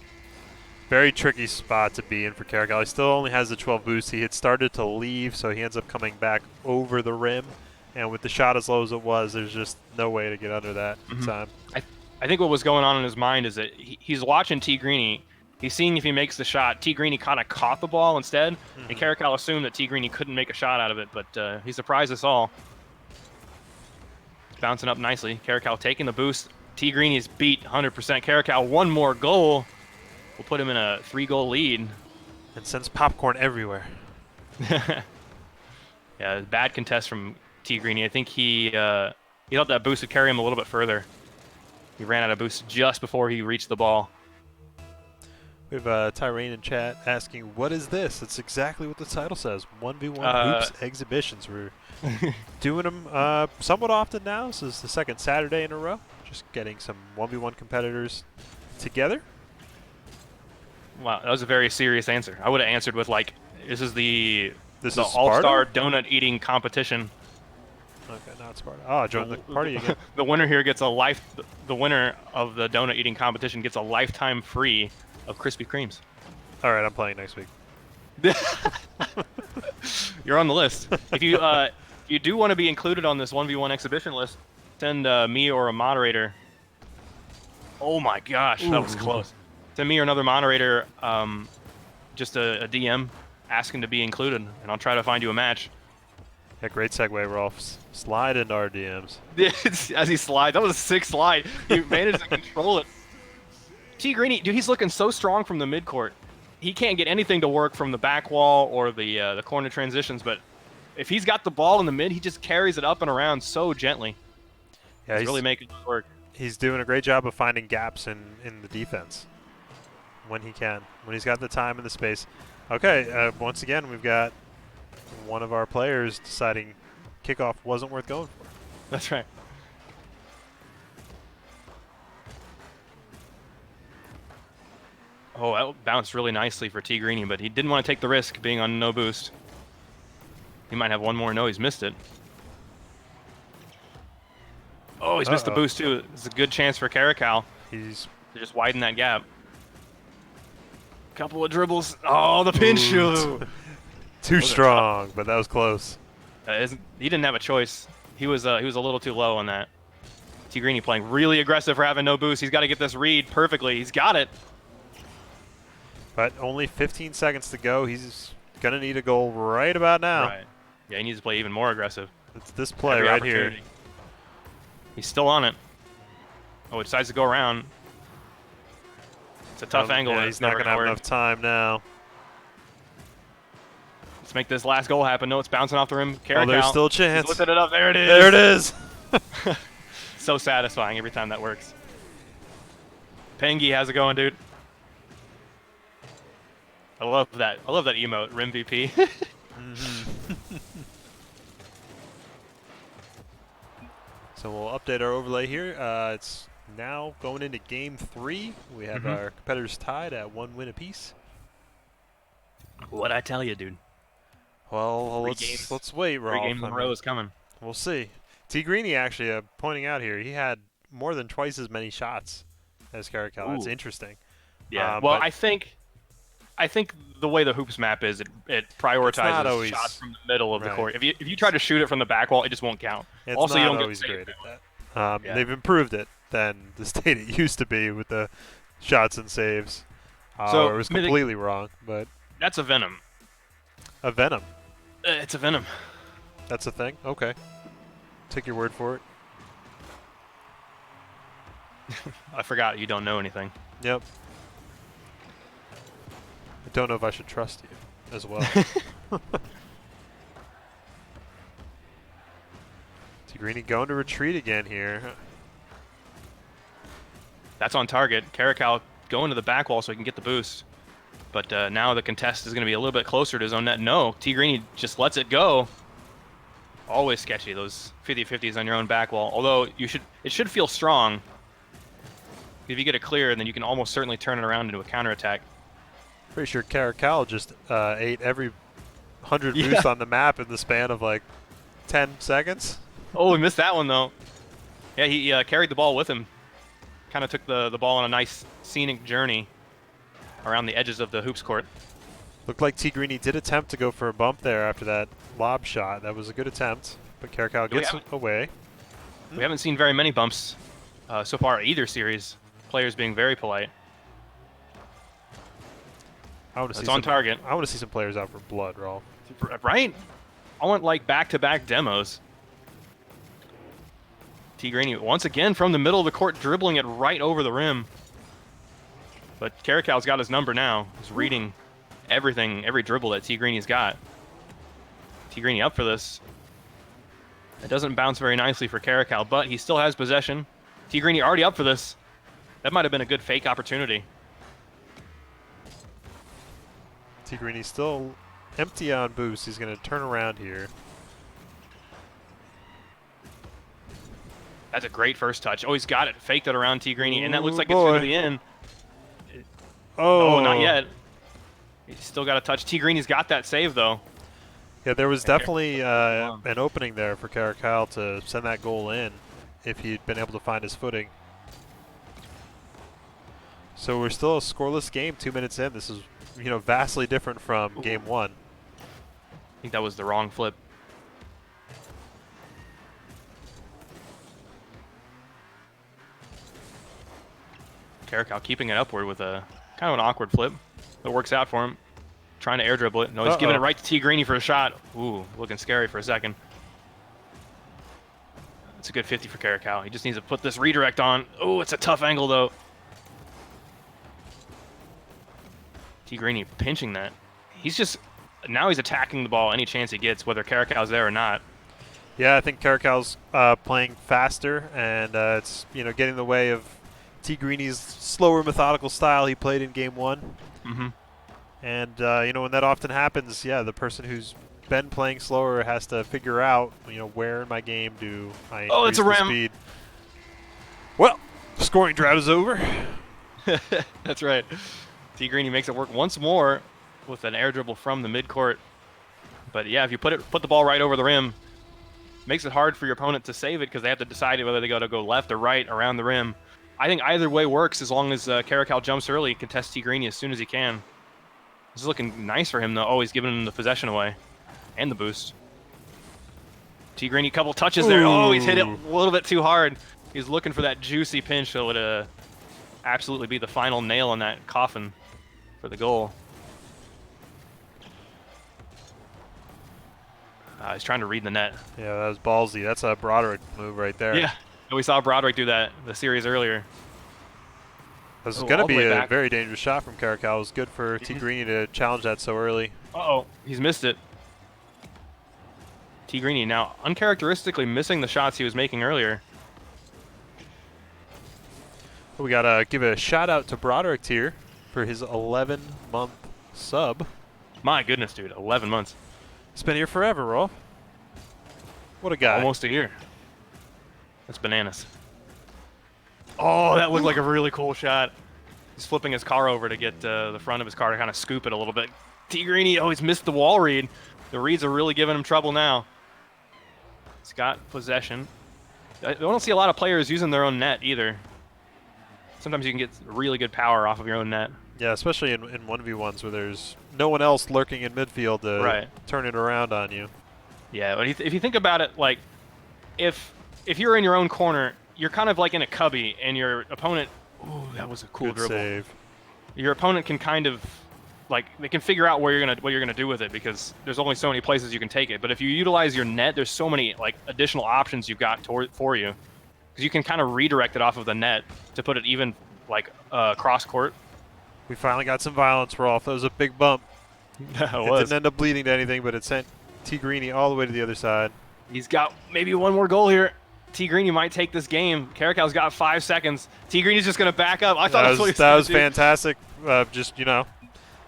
Very tricky spot to be in for Caracal. He still only has the 12 boost. He had started to leave, so he ends up coming back over the rim. And with the shot as low as it was, there's just no way to get under that time. I think what was going on in his mind is that he's watching T Greeny. He's seeing if he makes the shot. T Greeny kind of caught the ball instead, and Caracal assumed that T Greeny couldn't make a shot out of it, but he surprised us all. It's bouncing up nicely. Caracal taking the boost. T Greeny's beat 100%. Caracal one more goal will put him in a 3-goal lead. And sends popcorn everywhere. Yeah, bad contest from T Greeny. I think he thought that boost would carry him a little bit further. He ran out of boost just before he reached the ball. We have Tyrane in chat asking, what is this? It's exactly what the title says. 1v1 hoops exhibitions. We're doing them somewhat often now. This is the second Saturday in a row. Just getting some 1v1 competitors together. Wow, that was a very serious answer. I would have answered with like, this is the Sparta? all-star donut eating competition. Okay, not Sparta. Oh, join the party again. The winner here gets the winner of the donut eating competition gets a lifetime free of Krispy Kremes. All right, I'm playing next week. You're on the list. If you do want to be included on this 1v1 exhibition list, send me or a moderator. Oh my gosh, that was close. Send me or another moderator just a DM asking to be included, and I'll try to find you a match. Yeah, great segue, Rolf. Slide into our DMs. As he slides, that was a sick slide. He managed to control it. T Greeny, dude, he's looking so strong from the midcourt. He can't get anything to work from the back wall or the corner transitions, but if he's got the ball in the mid, he just carries it up and around so gently. Yeah, he's really making it work. He's doing a great job of finding gaps in the defense when he can, when he's got the time and the space. Okay, once again, we've got one of our players deciding kickoff wasn't worth going for. That's right. Oh, that bounced really nicely for T Greeny, but he didn't want to take the risk being on no boost. He might have one more. No, he's missed it. Oh, he's missed the boost too. It's a good chance for Caracal. He's to just widen that gap. Couple of dribbles. Oh, the pin shoe. Too strong, but that was close. He didn't have a choice. He was a little too low on that. T Greeny playing really aggressive for having no boost. He's got to get this read perfectly. He's got it. But only 15 seconds to go. He's going to need a goal right about now. Right. Yeah, he needs to play even more aggressive. It's this play right here. He's still on it. Oh, he decides to go around. It's a tough angle. Yeah, he's not going to have enough time now. Let's make this last goal happen. No, it's bouncing off the rim. Caracal. Oh, there's still a chance. He's lifted it up. There it is. There it is. So satisfying every time that works. Pengi, how's it going, dude? I love that. I love that emote, Rim VP. So we'll update our overlay here. It's now going into game 3. We have our competitors tied at 1 win apiece. What'd I tell you, dude? Well, let's wait, Rolf. 3 games in a row is coming. We'll see. T Greeny actually pointing out here, he had more than twice as many shots as Caracal. That's interesting. Yeah. Well, I think the way the hoops map is, it prioritizes shots from the middle of the court. If you try to shoot it from the back wall, it just won't count. It's also, not you don't always get great at that. They've improved it than the state it used to be with the shots and saves. So it was completely wrong, but that's a Venom. A Venom. It's a Venom. That's a thing. Okay. Take your word for it. I forgot you don't know anything. Yep. don't know if I should trust you as well. Tigrini going to retreat again here. That's on target. Caracal going to the back wall so he can get the boost. But now the contest is going to be a little bit closer to his own net. No, Tigrini just lets it go. Always sketchy, those 50-50s on your own back wall. Although it should feel strong. If you get it clear, then you can almost certainly turn it around into a counterattack. Pretty sure Caracal just ate every 100 boosts on the map in the span of like 10 seconds. Oh, we missed that one though. Yeah, he carried the ball with him. Kind of took the ball on a nice scenic journey around the edges of the hoops court. Looked like Tigrini did attempt to go for a bump there after that lob shot. That was a good attempt, but Caracal gets away. We haven't seen very many bumps so far either series. Players being very polite. It's on target. I want to see some players out for blood, Rolf. Right? I want like back-to-back demos. Tigrini once again from the middle of the court, dribbling it right over the rim. But Caracal's got his number now. He's reading everything, every dribble that Tigrini's got. Tigrini up for this. It doesn't bounce very nicely for Caracal, but he still has possession. Tigrini already up for this. That might have been a good fake opportunity. Tigrini still empty on boost. He's going to turn around here. That's a great first touch. Oh, he's got it. Faked it around Tigrini, and that looks like it's going to be in. Oh, not yet. He's still got a touch. Tigrini's got that save, though. Yeah, there was definitely an opening there for Caracal to send that goal in if he'd been able to find his footing. So we're still a scoreless game 2 minutes in. This is, vastly different from game one. I think that was the wrong flip. Caracal keeping it upward with a kind of an awkward flip. It works out for him. Trying to air dribble it. No, he's giving it right to Tigrini for a shot. Ooh, looking scary for a second. It's a good 50 for Caracal. He just needs to put this redirect on. Oh, it's a tough angle, though. Tigrini pinching that. Now he's attacking the ball any chance he gets, whether Caracal's there or not. Yeah, I think Caracal's playing faster, and it's getting in the way of Tigrini's slower, methodical style he played in game one. Mm-hmm. And when that often happens, the person who's been playing slower has to figure out, where in my game do I increase the speed. Well, scoring drought is over. That's right. Tigrini makes it work once more with an air dribble from the midcourt. But yeah, if you put the ball right over the rim, makes it hard for your opponent to save it because they have to decide whether they got to go left or right around the rim. I think either way works as long as Caracal jumps early, contests Tigrini as soon as he can. This is looking nice for him, though. Oh, he's giving him the possession away and the boost. Tigrini, couple touches there. Oh, he's hit it a little bit too hard. He's looking for that juicy pinch that would absolutely be the final nail in that coffin for the goal. He's trying to read the net. Yeah, that was ballsy. That's a Broderick move right there. Yeah, we saw Broderick do that the series earlier. This is going to be a very dangerous shot from Caracal. It was good for Tigrini to challenge that so early. Uh-oh, he's missed it. Tigrini now uncharacteristically missing the shots he was making earlier. We got to give a shout out to BroderickT here for his 11-month sub. My goodness, dude, 11 months. It's been here forever, Rolf. What a guy. Almost a year. That's bananas. Oh, that looked like a really cool shot. He's flipping his car over to get the front of his car to kind of scoop it a little bit. Tigrini, oh, he's missed the wall read. The reads are really giving him trouble now. He's got possession. I don't see a lot of players using their own net either. Sometimes you can get really good power off of your own net. Yeah, especially in 1v1s where there's no one else lurking in midfield to turn it around on you. Yeah, but if you think about it, like, if you're in your own corner, you're kind of like in a cubby, and your opponent... Ooh, that was a cool dribble. Save. Your opponent can kind of... Like, they can figure out what you're gonna do with it because there's only so many places you can take it. But if you utilize your net, there's so many like additional options you've got for you. Because you can kind of redirect it off of the net to put it even like cross court. We finally got some violence, Rolf. That was a big bump. That It was. didn't end up bleeding to anything, but it sent T Greeny all the way to the other side. He's got maybe one more goal here. T Greeny might take this game. Caracal's got 5 seconds. T Greeny's just going to back up. I thought that's what he was that going was to do. fantastic. Just,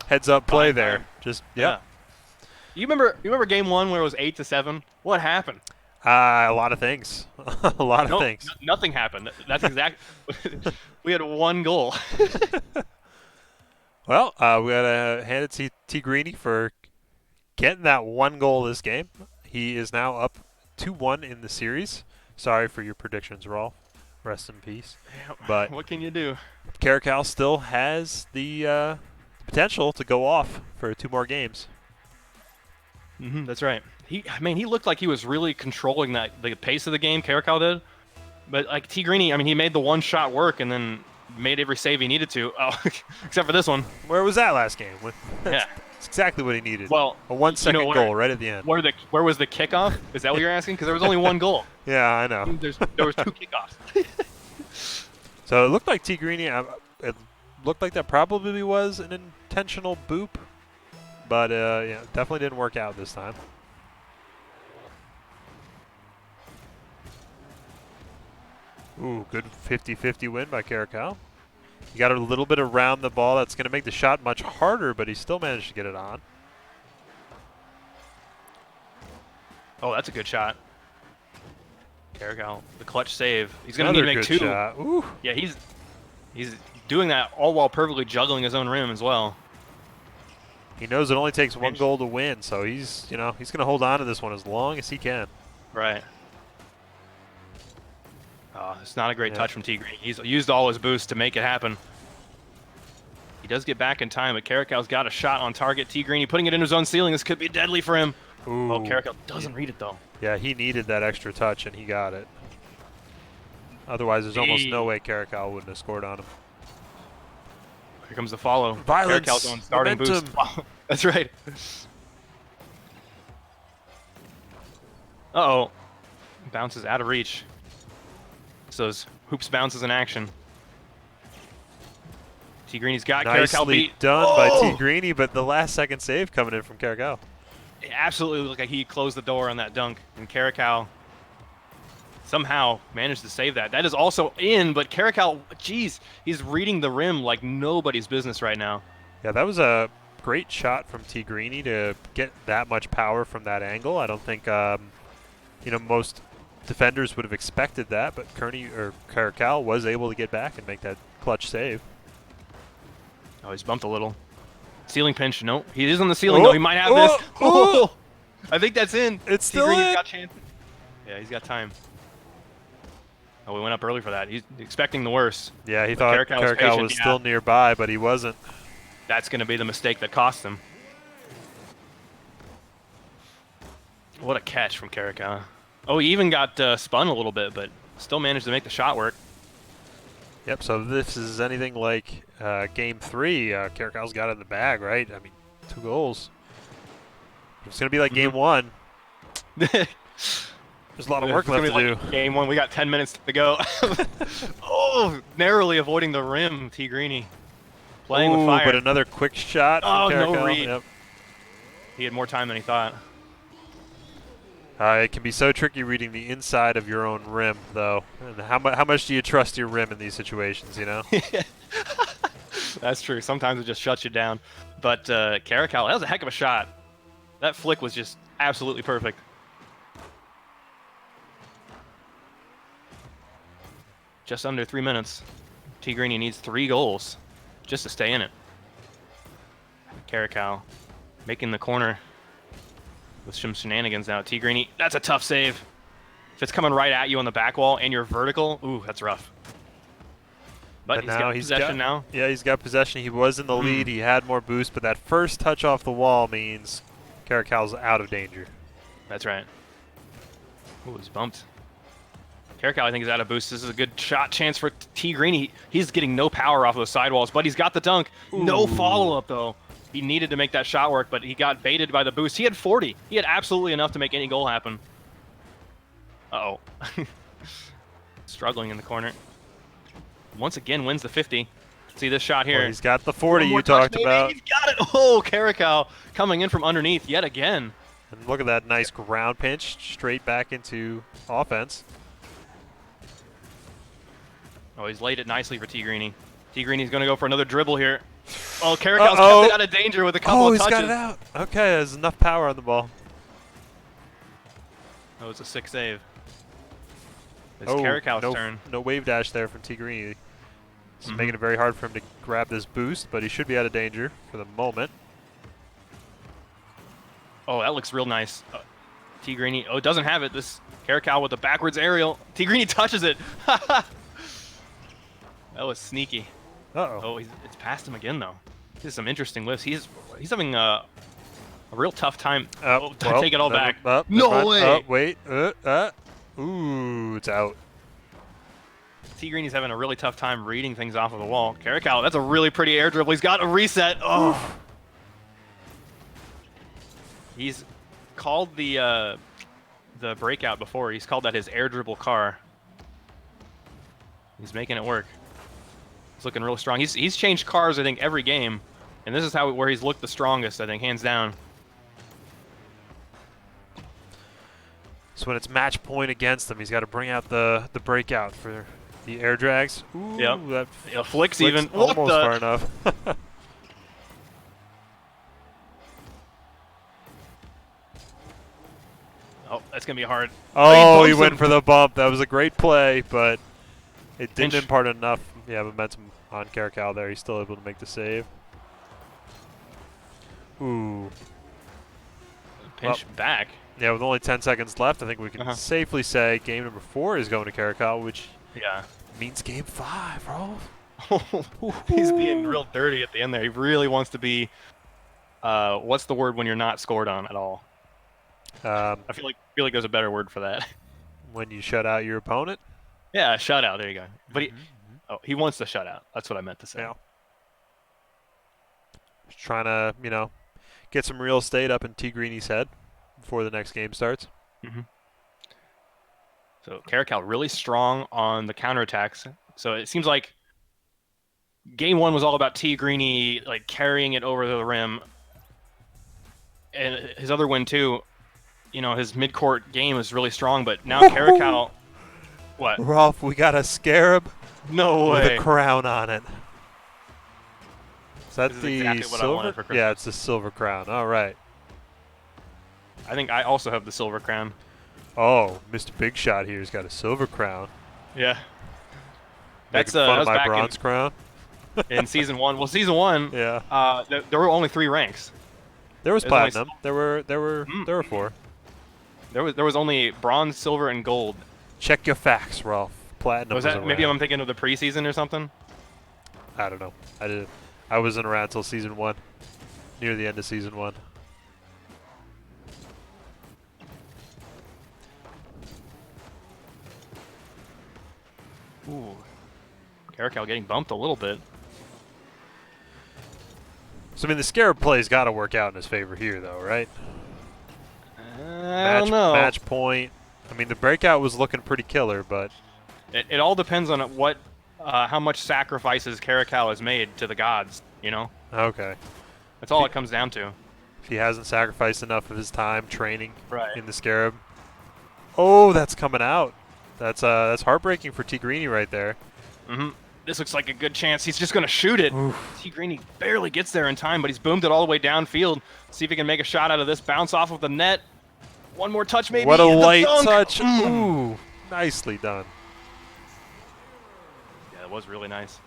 heads up play Fine there. time. Just, Yeah. You remember game 1 where it was 8-7? What happened? A lot of things. A lot of things. Nothing happened. That's exact. We had 1 goal. Well, we got to hand it to T Greeny for getting that 1 goal this game. He is now up 2-1 in the series. Sorry for your predictions, Rolf. Rest in peace. But what can you do? Caracal still has the potential to go off for 2 more games. That's right. He looked like he was really controlling the pace of the game. Caracal did, but like T Greeny, he made the 1 shot work and then made every save he needed to. Oh, except for this one. Where was that last game? Yeah, it's exactly what he needed. Well, a 1-second goal right at the end. Where was the kickoff? Is that what you're asking? Because there was only 1 goal. Yeah, I know. There was 2 kickoffs. So it looked like T Greeny. It looked like that probably was an intentional boop, but yeah, definitely didn't work out this time. Ooh, good 50-50 win by Caracal. He got a little bit around the ball. That's going to make the shot much harder, but he still managed to get it on. Oh, that's a good shot. Caracal, the clutch save. He's going to need to make 2. Shot. Ooh. Yeah, he's doing that all while perfectly juggling his own rim as well. He knows it only takes 1 goal to win, so he's he's going to hold on to this one as long as he can. Right. Oh, it's not a great touch from T Greeny. He's used all his boost to make it happen. He does get back in time, but Caracal's got a shot on target. T Greeny putting it in his own ceiling. This could be deadly for him. Ooh. Oh, Caracal doesn't read it though. Yeah, he needed that extra touch, and he got it. Otherwise, there's almost no way Caracal wouldn't have scored on him. Here comes the follow. Violence, Caracal's on starting momentum. boost. That's right. Uh-oh. Bounces out of reach. So those hoops bounces in action. T Greeny's got Caracal Nicely beat. done by T Greeny, but the last second save coming in from Caracal. It absolutely looked like he closed the door on that dunk, and Caracal somehow managed to save that. That is also in, but Caracal, geez, he's reading the rim like nobody's business right now. Yeah, that was a great shot from T Greeny to get that much power from that angle. I don't think most defenders would have expected that, but Caracal was able to get back and make that clutch save. Oh, he's bumped a little. Ceiling pinch. No, he is on the ceiling, though. He might have this. Oh, I think that's in. It's still in. Got chance. Yeah, he's got time. Oh, we went up early for that. He's expecting the worst. Yeah, he thought Caracal was still nearby, but he wasn't. That's going to be the mistake that cost him. What a catch from Caracal. Oh, he even got spun a little bit, but still managed to make the shot work. Yep, so if this is anything like Game 3, Caracal's got it in the bag, right? I mean, 2 goals. It's going to be like Game 1. There's a lot of work left to do. Game 1, we got 10 minutes to go. Oh, narrowly avoiding the rim, T Greeny. Playing with fire. But another quick shot from Caracal. No read. Yep. He had more time than he thought. It can be so tricky reading the inside of your own rim, though. And how much do you trust your rim in these situations, That's true. Sometimes it just shuts you down. But Caracal, that was a heck of a shot. That flick was just absolutely perfect. Just under 3 minutes. T Greeny needs 3 goals just to stay in it. Caracal making the corner with some shenanigans now. T Greeny, that's a tough save. If it's coming right at you on the back wall and you're vertical, ooh, that's rough. But he's got possession now. Yeah, he's got possession. He was in the lead. He had more boost, but that first touch off the wall means Caracal's out of danger. That's right. Ooh, he's bumped. Caracal, I think, is out of boost. This is a good shot chance for T Greeny. He's getting no power off those sidewalls, but he's got the dunk. Ooh. No follow-up, though. He needed to make that shot work, but he got baited by the boost. He had 40. He had absolutely enough to make any goal happen. Uh-oh. Struggling in the corner. Once again, wins the 50. See this shot here. Well, he's got the 40 One more you touch, talked maybe. about. He's got it. Oh, Caracal coming in from underneath yet again. And look at that nice ground pinch straight back into offense. Oh, he's laid it nicely for T Greeny. T Greeny's going to go for another dribble here. Oh, Caracal's kept it out of danger with a couple of touches. Oh, he's got it out. Okay, there's enough power on the ball. That was a sick save. It's Oh, Caracal's turn. no wave dash there from T Greeny. It's making it very hard for him to grab this boost, but he should be out of danger for the moment. Oh, that looks real nice. T Greeny. Oh, doesn't have it. This Caracal with the backwards aerial. T Greeny touches it. That was sneaky. Uh-oh. Oh, it's past him again though. This is some interesting lifts. He's having a real tough time. Well, take it all back. No way. Wait. Ooh, it's out. T Greeny's having a really tough time reading things off of the wall. Caracal, that's a really pretty air dribble. He's got a reset. Oh. He's called the breakout before. He's called that his air dribble car. He's making it work. He's looking real strong. He's changed cars, I think, every game. And this is where he's looked the strongest, I think, hands down. So when it's match point against him, he's got to bring out the breakout for the air drags. Ooh, yep. That flicks even. Almost far enough. Oh, that's going to be hard. Oh, he went for the bump. That was a great play, but it didn't impart enough momentum on Caracal there. He's still able to make the save. Ooh. Pinch back. Yeah, with only 10 seconds left, I think we can safely say game number 4 is going to Caracal, which means game 5, Rolf. He's being real dirty at the end there. He really wants to be, what's the word when you're not scored on at all? I feel like there's a better word for that. When you shut out your opponent? Yeah, shutout. There you go. But he wants the shutout. That's what I meant to say. Yeah. Just trying to, get some real estate up in T Greeny's head before the next game starts. So Caracal really strong on the counterattacks. So it seems like game 1 was all about T Greeny like carrying it over the rim. And his other win too, his mid-court game is really strong, but now Caracal... What? Rolf, we got a scarab. No way. With a crown on it. Is that the exactly what I silver? wanted for Christmas. Yeah, it's the silver crown. All right. I think I also have the silver crown. Oh, Mr. Big Shot here's got a silver crown. Yeah. That's fun of my bronze crown. In season 1. Well, season 1. Yeah. There were only 3 ranks. There was platinum. There were 4. There was only bronze, silver, and gold. Check your facts, Rolf. Platinum was that maybe I'm thinking of the preseason or something? I don't know. I wasn't around until season 1, near the end of season 1. Ooh. Caracal getting bumped a little bit. So, I mean, the scarab play's got to work out in his favor here, though, right? I don't know. Match point. I mean, the breakout was looking pretty killer, but... It all depends on how much sacrifices Caracal has made to the gods, Okay. That's all it comes down to. If he hasn't sacrificed enough of his time training in the scarab. Oh, that's coming out. That's heartbreaking for T Greeny right there. This looks like a good chance. He's just going to shoot it. T Greeny barely gets there in time, but he's boomed it all the way downfield. See if he can make a shot out of this. Bounce off of the net. One more touch, maybe. What a light touch. Ooh, nicely done. Yeah, it was really nice.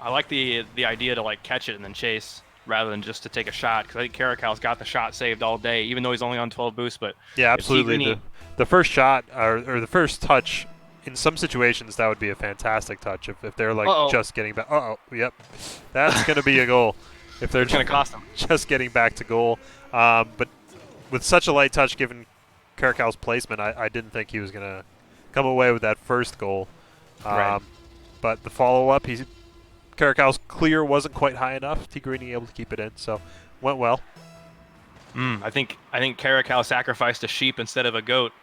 I like the idea to catch it and then chase rather than just to take a shot, because I think Caracal's got the shot saved all day, even though he's only on 12 boosts. But yeah, absolutely. The first shot or the first touch, in some situations, that would be a fantastic touch if they're just getting back. Yep, that's going to be a goal if they're going to cost them. Just getting back to goal. But with such a light touch, given Caracal's placement, I didn't think he was going to come away with that first goal. But the follow-up, Caracal's clear wasn't quite high enough. T Greeny able to keep it in, so went well. I think Caracal sacrificed a sheep instead of a goat.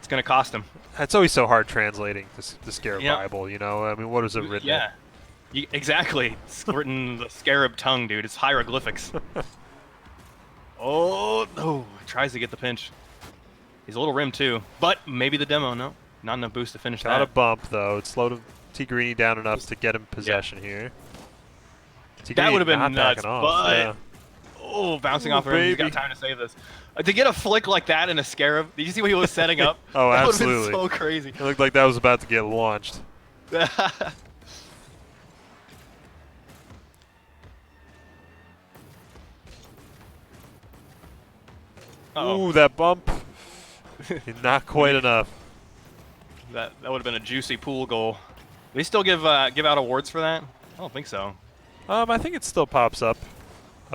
It's going to cost him. It's always so hard translating the Scarab Yeah. Bible, you know? I mean, what was it written in? Yeah. Exactly. Squirting the scarab tongue, dude. It's hieroglyphics. Oh, no. Tries to get the pinch. He's a little rim, too. But maybe the demo. No. Not enough boost to finish Got that. a bump, though. It slowed Tigrini down enough to get him possession here. That would have been not nuts, backing off. but... Yeah. Oh, bouncing Ooh, off of him. He's baby. got time to save this. To get a flick like that in a scarab, did you see what he was setting up? Oh, that absolutely. That would have been so crazy. It looked like that was about to get launched. Ooh, that bump. Not quite enough. That would have been a juicy pool goal. Do they still give out awards for that? I don't think so. I think it still pops up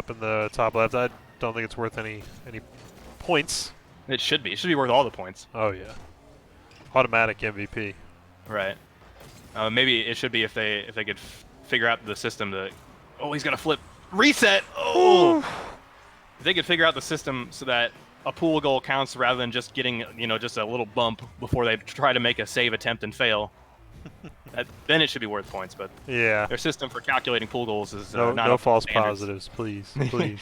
in the top left. I don't think it's worth any points. It should be. It should be worth all the points. Oh yeah, automatic MVP. Right. Maybe it should be if they could figure out the system to. Oh, he's gonna flip reset. Oh. If they could figure out the system so that a pool goal counts rather than just getting just a little bump before they try to make a save attempt and fail. Then it should be worth points, but yeah, their system for calculating pool goals is no, not no up to false standards. positives, please, please.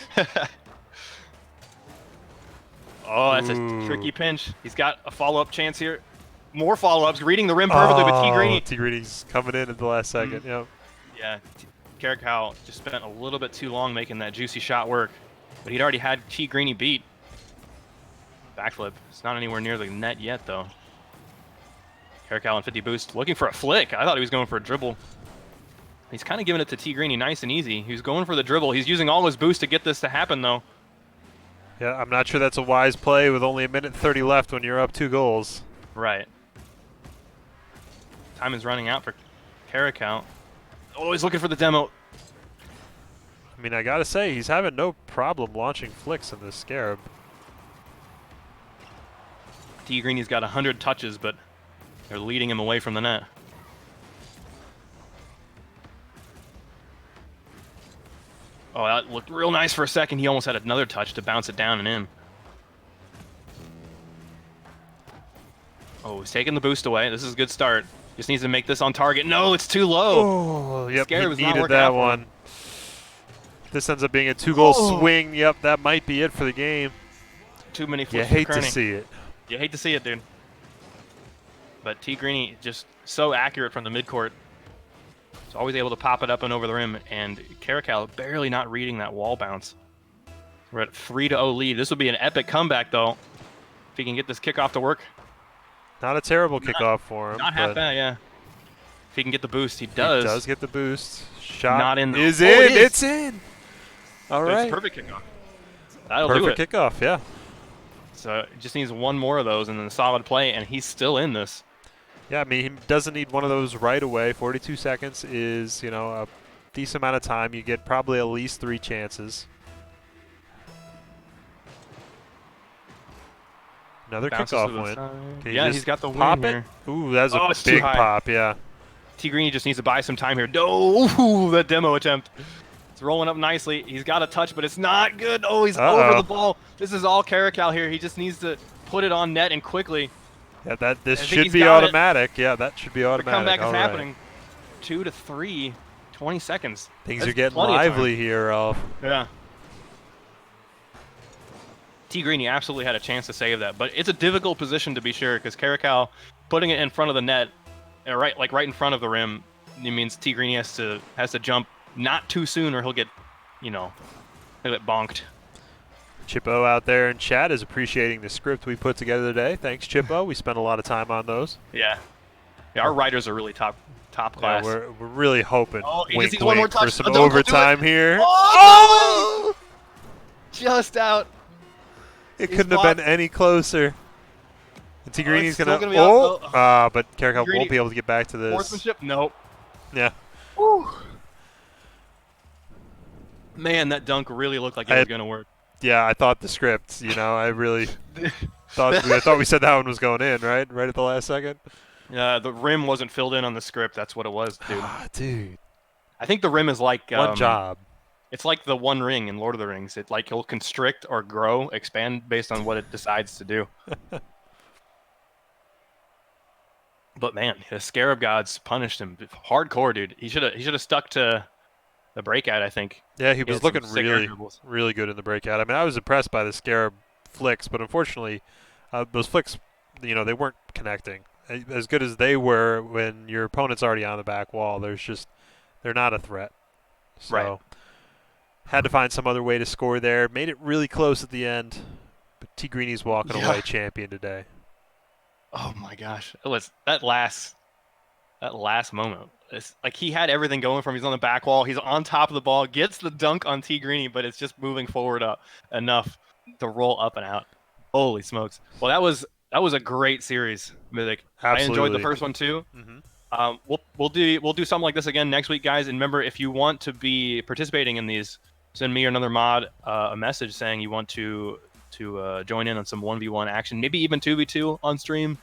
Oh, that's a tricky pinch. He's got a follow-up chance here. More follow-ups, reading the rim perfectly with Tigrini. Tigrini's coming in at the last second. Yep. Yeah, Caracal just spent a little bit too long making that juicy shot work, but he'd already had Tigrini beat. Backflip. It's not anywhere near the net yet, though. Caracal on 50 boost, looking for a flick. I thought he was going for a dribble. He's kind of giving it to Tigrini nice and easy. He was going for the dribble. He's using all his boost to get this to happen, though. Yeah, I'm not sure that's a wise play with only 1:30 left when you're up 2 goals. Right. Time is running out for Caracal. Oh, he's looking for the demo. I mean, I gotta say, he's having no problem launching flicks in this Scarab. Tigrini's got 100 touches, but they're leading him away from the net. Oh, that looked real nice for a second. He almost had another touch to bounce it down and in. Oh, he's taking the boost away. This is a good start. Just needs to make this on target. No, it's too low. Oh, yep, he Scarab needed that one. This ends up being a 2-goal swing. Yep, that might be it for the game. Too many You flips. hate to see it. You hate to see it, dude. But Tigrini just so accurate from the midcourt. He's always able to pop it up and over the rim, and Caracal barely not reading that wall bounce. We're at 3-0 lead. This will be an epic comeback, though, if he can get this kickoff to work. Not a terrible kickoff for him. Not half bad, yeah. If he can get the boost, he does. He does get the boost. Shot Not in. Is Oh, in. it is. It's in. All right. It's a perfect kickoff. That'll do it. Perfect kickoff, yeah. So it just needs one more of those and then a solid play, and he's still in this. Yeah, I mean, he doesn't need one of those right away. 42 seconds is, you know, a decent amount of time. You get probably at least 3 chances. Another Bounces kickoff to the win. side. Can Yeah, just he's got the pop win it. here. Ooh, that's Oh, a it's too big high. pop, yeah. Tigrini just needs to buy some time here. No, that demo attempt. It's rolling up nicely. He's got a touch, but it's not good. Oh, he's over the ball. This is all Caracal here. He just needs to put it on net and quickly. Yeah, this I think should he's be got automatic. Yeah, that should be The automatic. comeback is All right. happening. 2 to 3, 20 seconds. Things That's are getting plenty of time. lively here, Ralph. Yeah. Tigrini absolutely had a chance to save that, but it's a difficult position to be sure because Caracal putting it in front of the net, right in front of the rim, it means Tigrini has to jump not too soon or he'll get, he'll get bonked. Chippo out there in chat is appreciating the script we put together today. Thanks, Chippo. We spent a lot of time on those. Yeah. Our writers are really top class. Yeah, we're really hoping he wink, just needs one more wink, for touch. some Don't do overtime it. here. Oh! Just out. It He's couldn't have blocked. been any closer. And Tigrini's still gonna gonna be out, but Caracal Tigrini- won't be able to get back to this. Sportsmanship? Nope. Yeah. Whew. Man, that dunk really looked like it was going to work. Yeah, I thought the script, I really thought we said that one was going in, right? Right at the last second. The rim wasn't filled in on the script. That's what it was, dude. Dude. I think the rim is like One job. It's like the One Ring in Lord of the Rings. It like he'll constrict or grow, expand based on what it decides to do. But man, the Scarab Gods punished him hardcore, dude. He should have stuck to the breakout. I think Yeah, he he was had some looking sick air really, dribbles. really good in the breakout. I mean, I was impressed by the Scarab flicks, but unfortunately, those flicks, they weren't connecting. As good as they were when your opponent's already on the back wall, they're not a threat. Right. So had to find some other way to score there. Made it really close at the end, but T Greeny's walking Yeah. away champion today. Oh my gosh, it was that last moment. It's like he had everything going for him. He's on the back wall. He's on top of the ball. Gets the dunk on T Greeny, but it's just moving forward up enough to roll up and out. Holy smokes! Well, that was a great series, Mythic. I enjoyed the Absolutely. first one too. Hmm. We'll do something like this again next week, guys. And remember, if you want to be participating in these, send me or another mod a message saying you want to join in on some 1v1 action, maybe even 2v2 on stream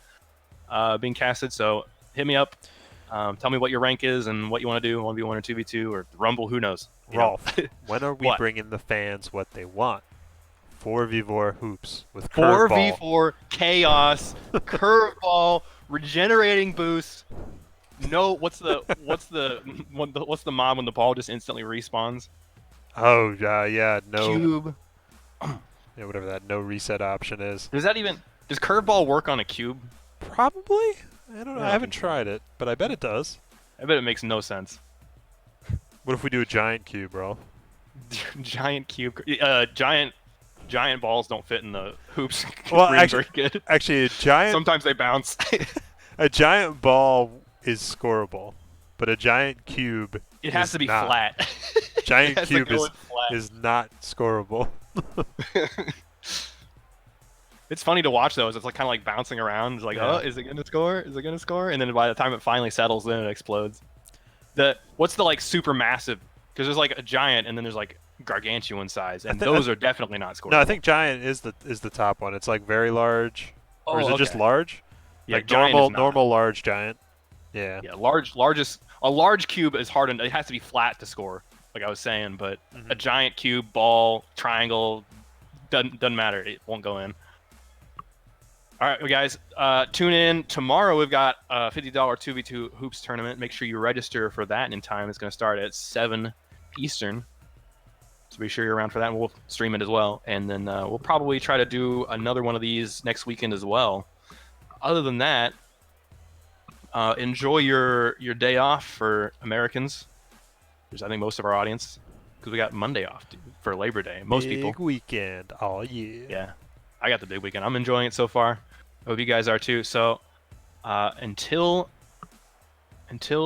being casted. So hit me up. Tell me what your rank is and what you want to do, 1v1 or 2v2 or Rumble, who knows? Rolf, when are we What? bringing the fans what they want? 4v4 hoops with curveball. 4v4 chaos, curveball, regenerating boost. No, what's the mob when the ball just instantly respawns? Oh, yeah, no, Cube. yeah, whatever that no reset option is. Does curveball work on a cube? Probably. I don't know. I I don't haven't think so. tried it, but I bet it does. I bet it makes no sense. What if we do a giant cube, bro? Giant cube. Giant balls don't fit in the hoops Well, green very good. actually, a giant Sometimes they bounce. a giant ball is scoreable, but a giant cube It has is to be not. flat. It Giant has to cube go is in flat. is not scoreable. It's funny to watch those. It's like kind of like bouncing around. It's like, oh, Yeah. is it gonna score? Is it gonna score? And then by the time it finally settles in, it explodes. What's the like super massive? Because there's like a giant, and then there's like gargantuan size, and those are definitely not No, I scoreable. think giant is the top one. It's like very large, or is Oh, it just okay. large? Yeah, Like giant is not. normal large giant. Yeah. Yeah, largest a large cube is hard, and it has to be flat to score, like I was saying. But a Hmm. giant cube, ball, triangle, doesn't matter. It won't go in. All right, well, guys, tune in tomorrow. We've got a $50 2v2 hoops tournament. Make sure you register for that in time. It's going to start at 7 Eastern. So be sure you're around for that, and we'll stream it as well. And then we'll probably try to do another one of these next weekend as well. Other than that, enjoy your day off for Americans. There's, I think, most of our audience, because we got Monday off for Labor Day. Most people. Big weekend. Oh yeah. Yeah. I got the big weekend. I'm enjoying it so far. I hope you guys are too. So until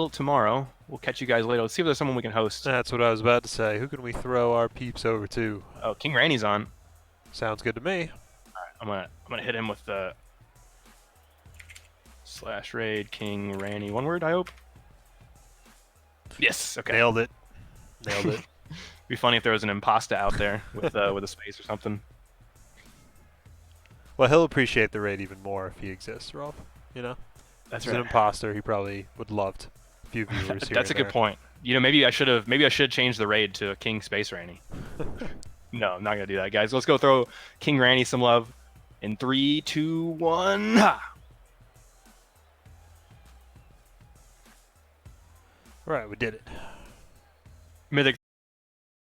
tomorrow, we'll catch you guys later. Let's see if there's someone we can host. That's what I was about to say. Who can we throw our peeps over to? Oh, King Randy's on. Sounds good to me. I'm gonna hit him with the /raid King Randy. One word, I hope. Yes. Okay. Nailed it. Nailed it. Be funny if there was an imposter out there with a space or something. Well, he'll appreciate the raid even more if he exists, Rolf. That's He's an right. imposter. He probably would love a few viewers here. That's a and good there. point. Maybe I should have changed the raid to King Space Randy. No, I'm not gonna do that, guys. Let's go throw King Randy some love. In 3, 2, 1. Ha! Right, we did it. Mythic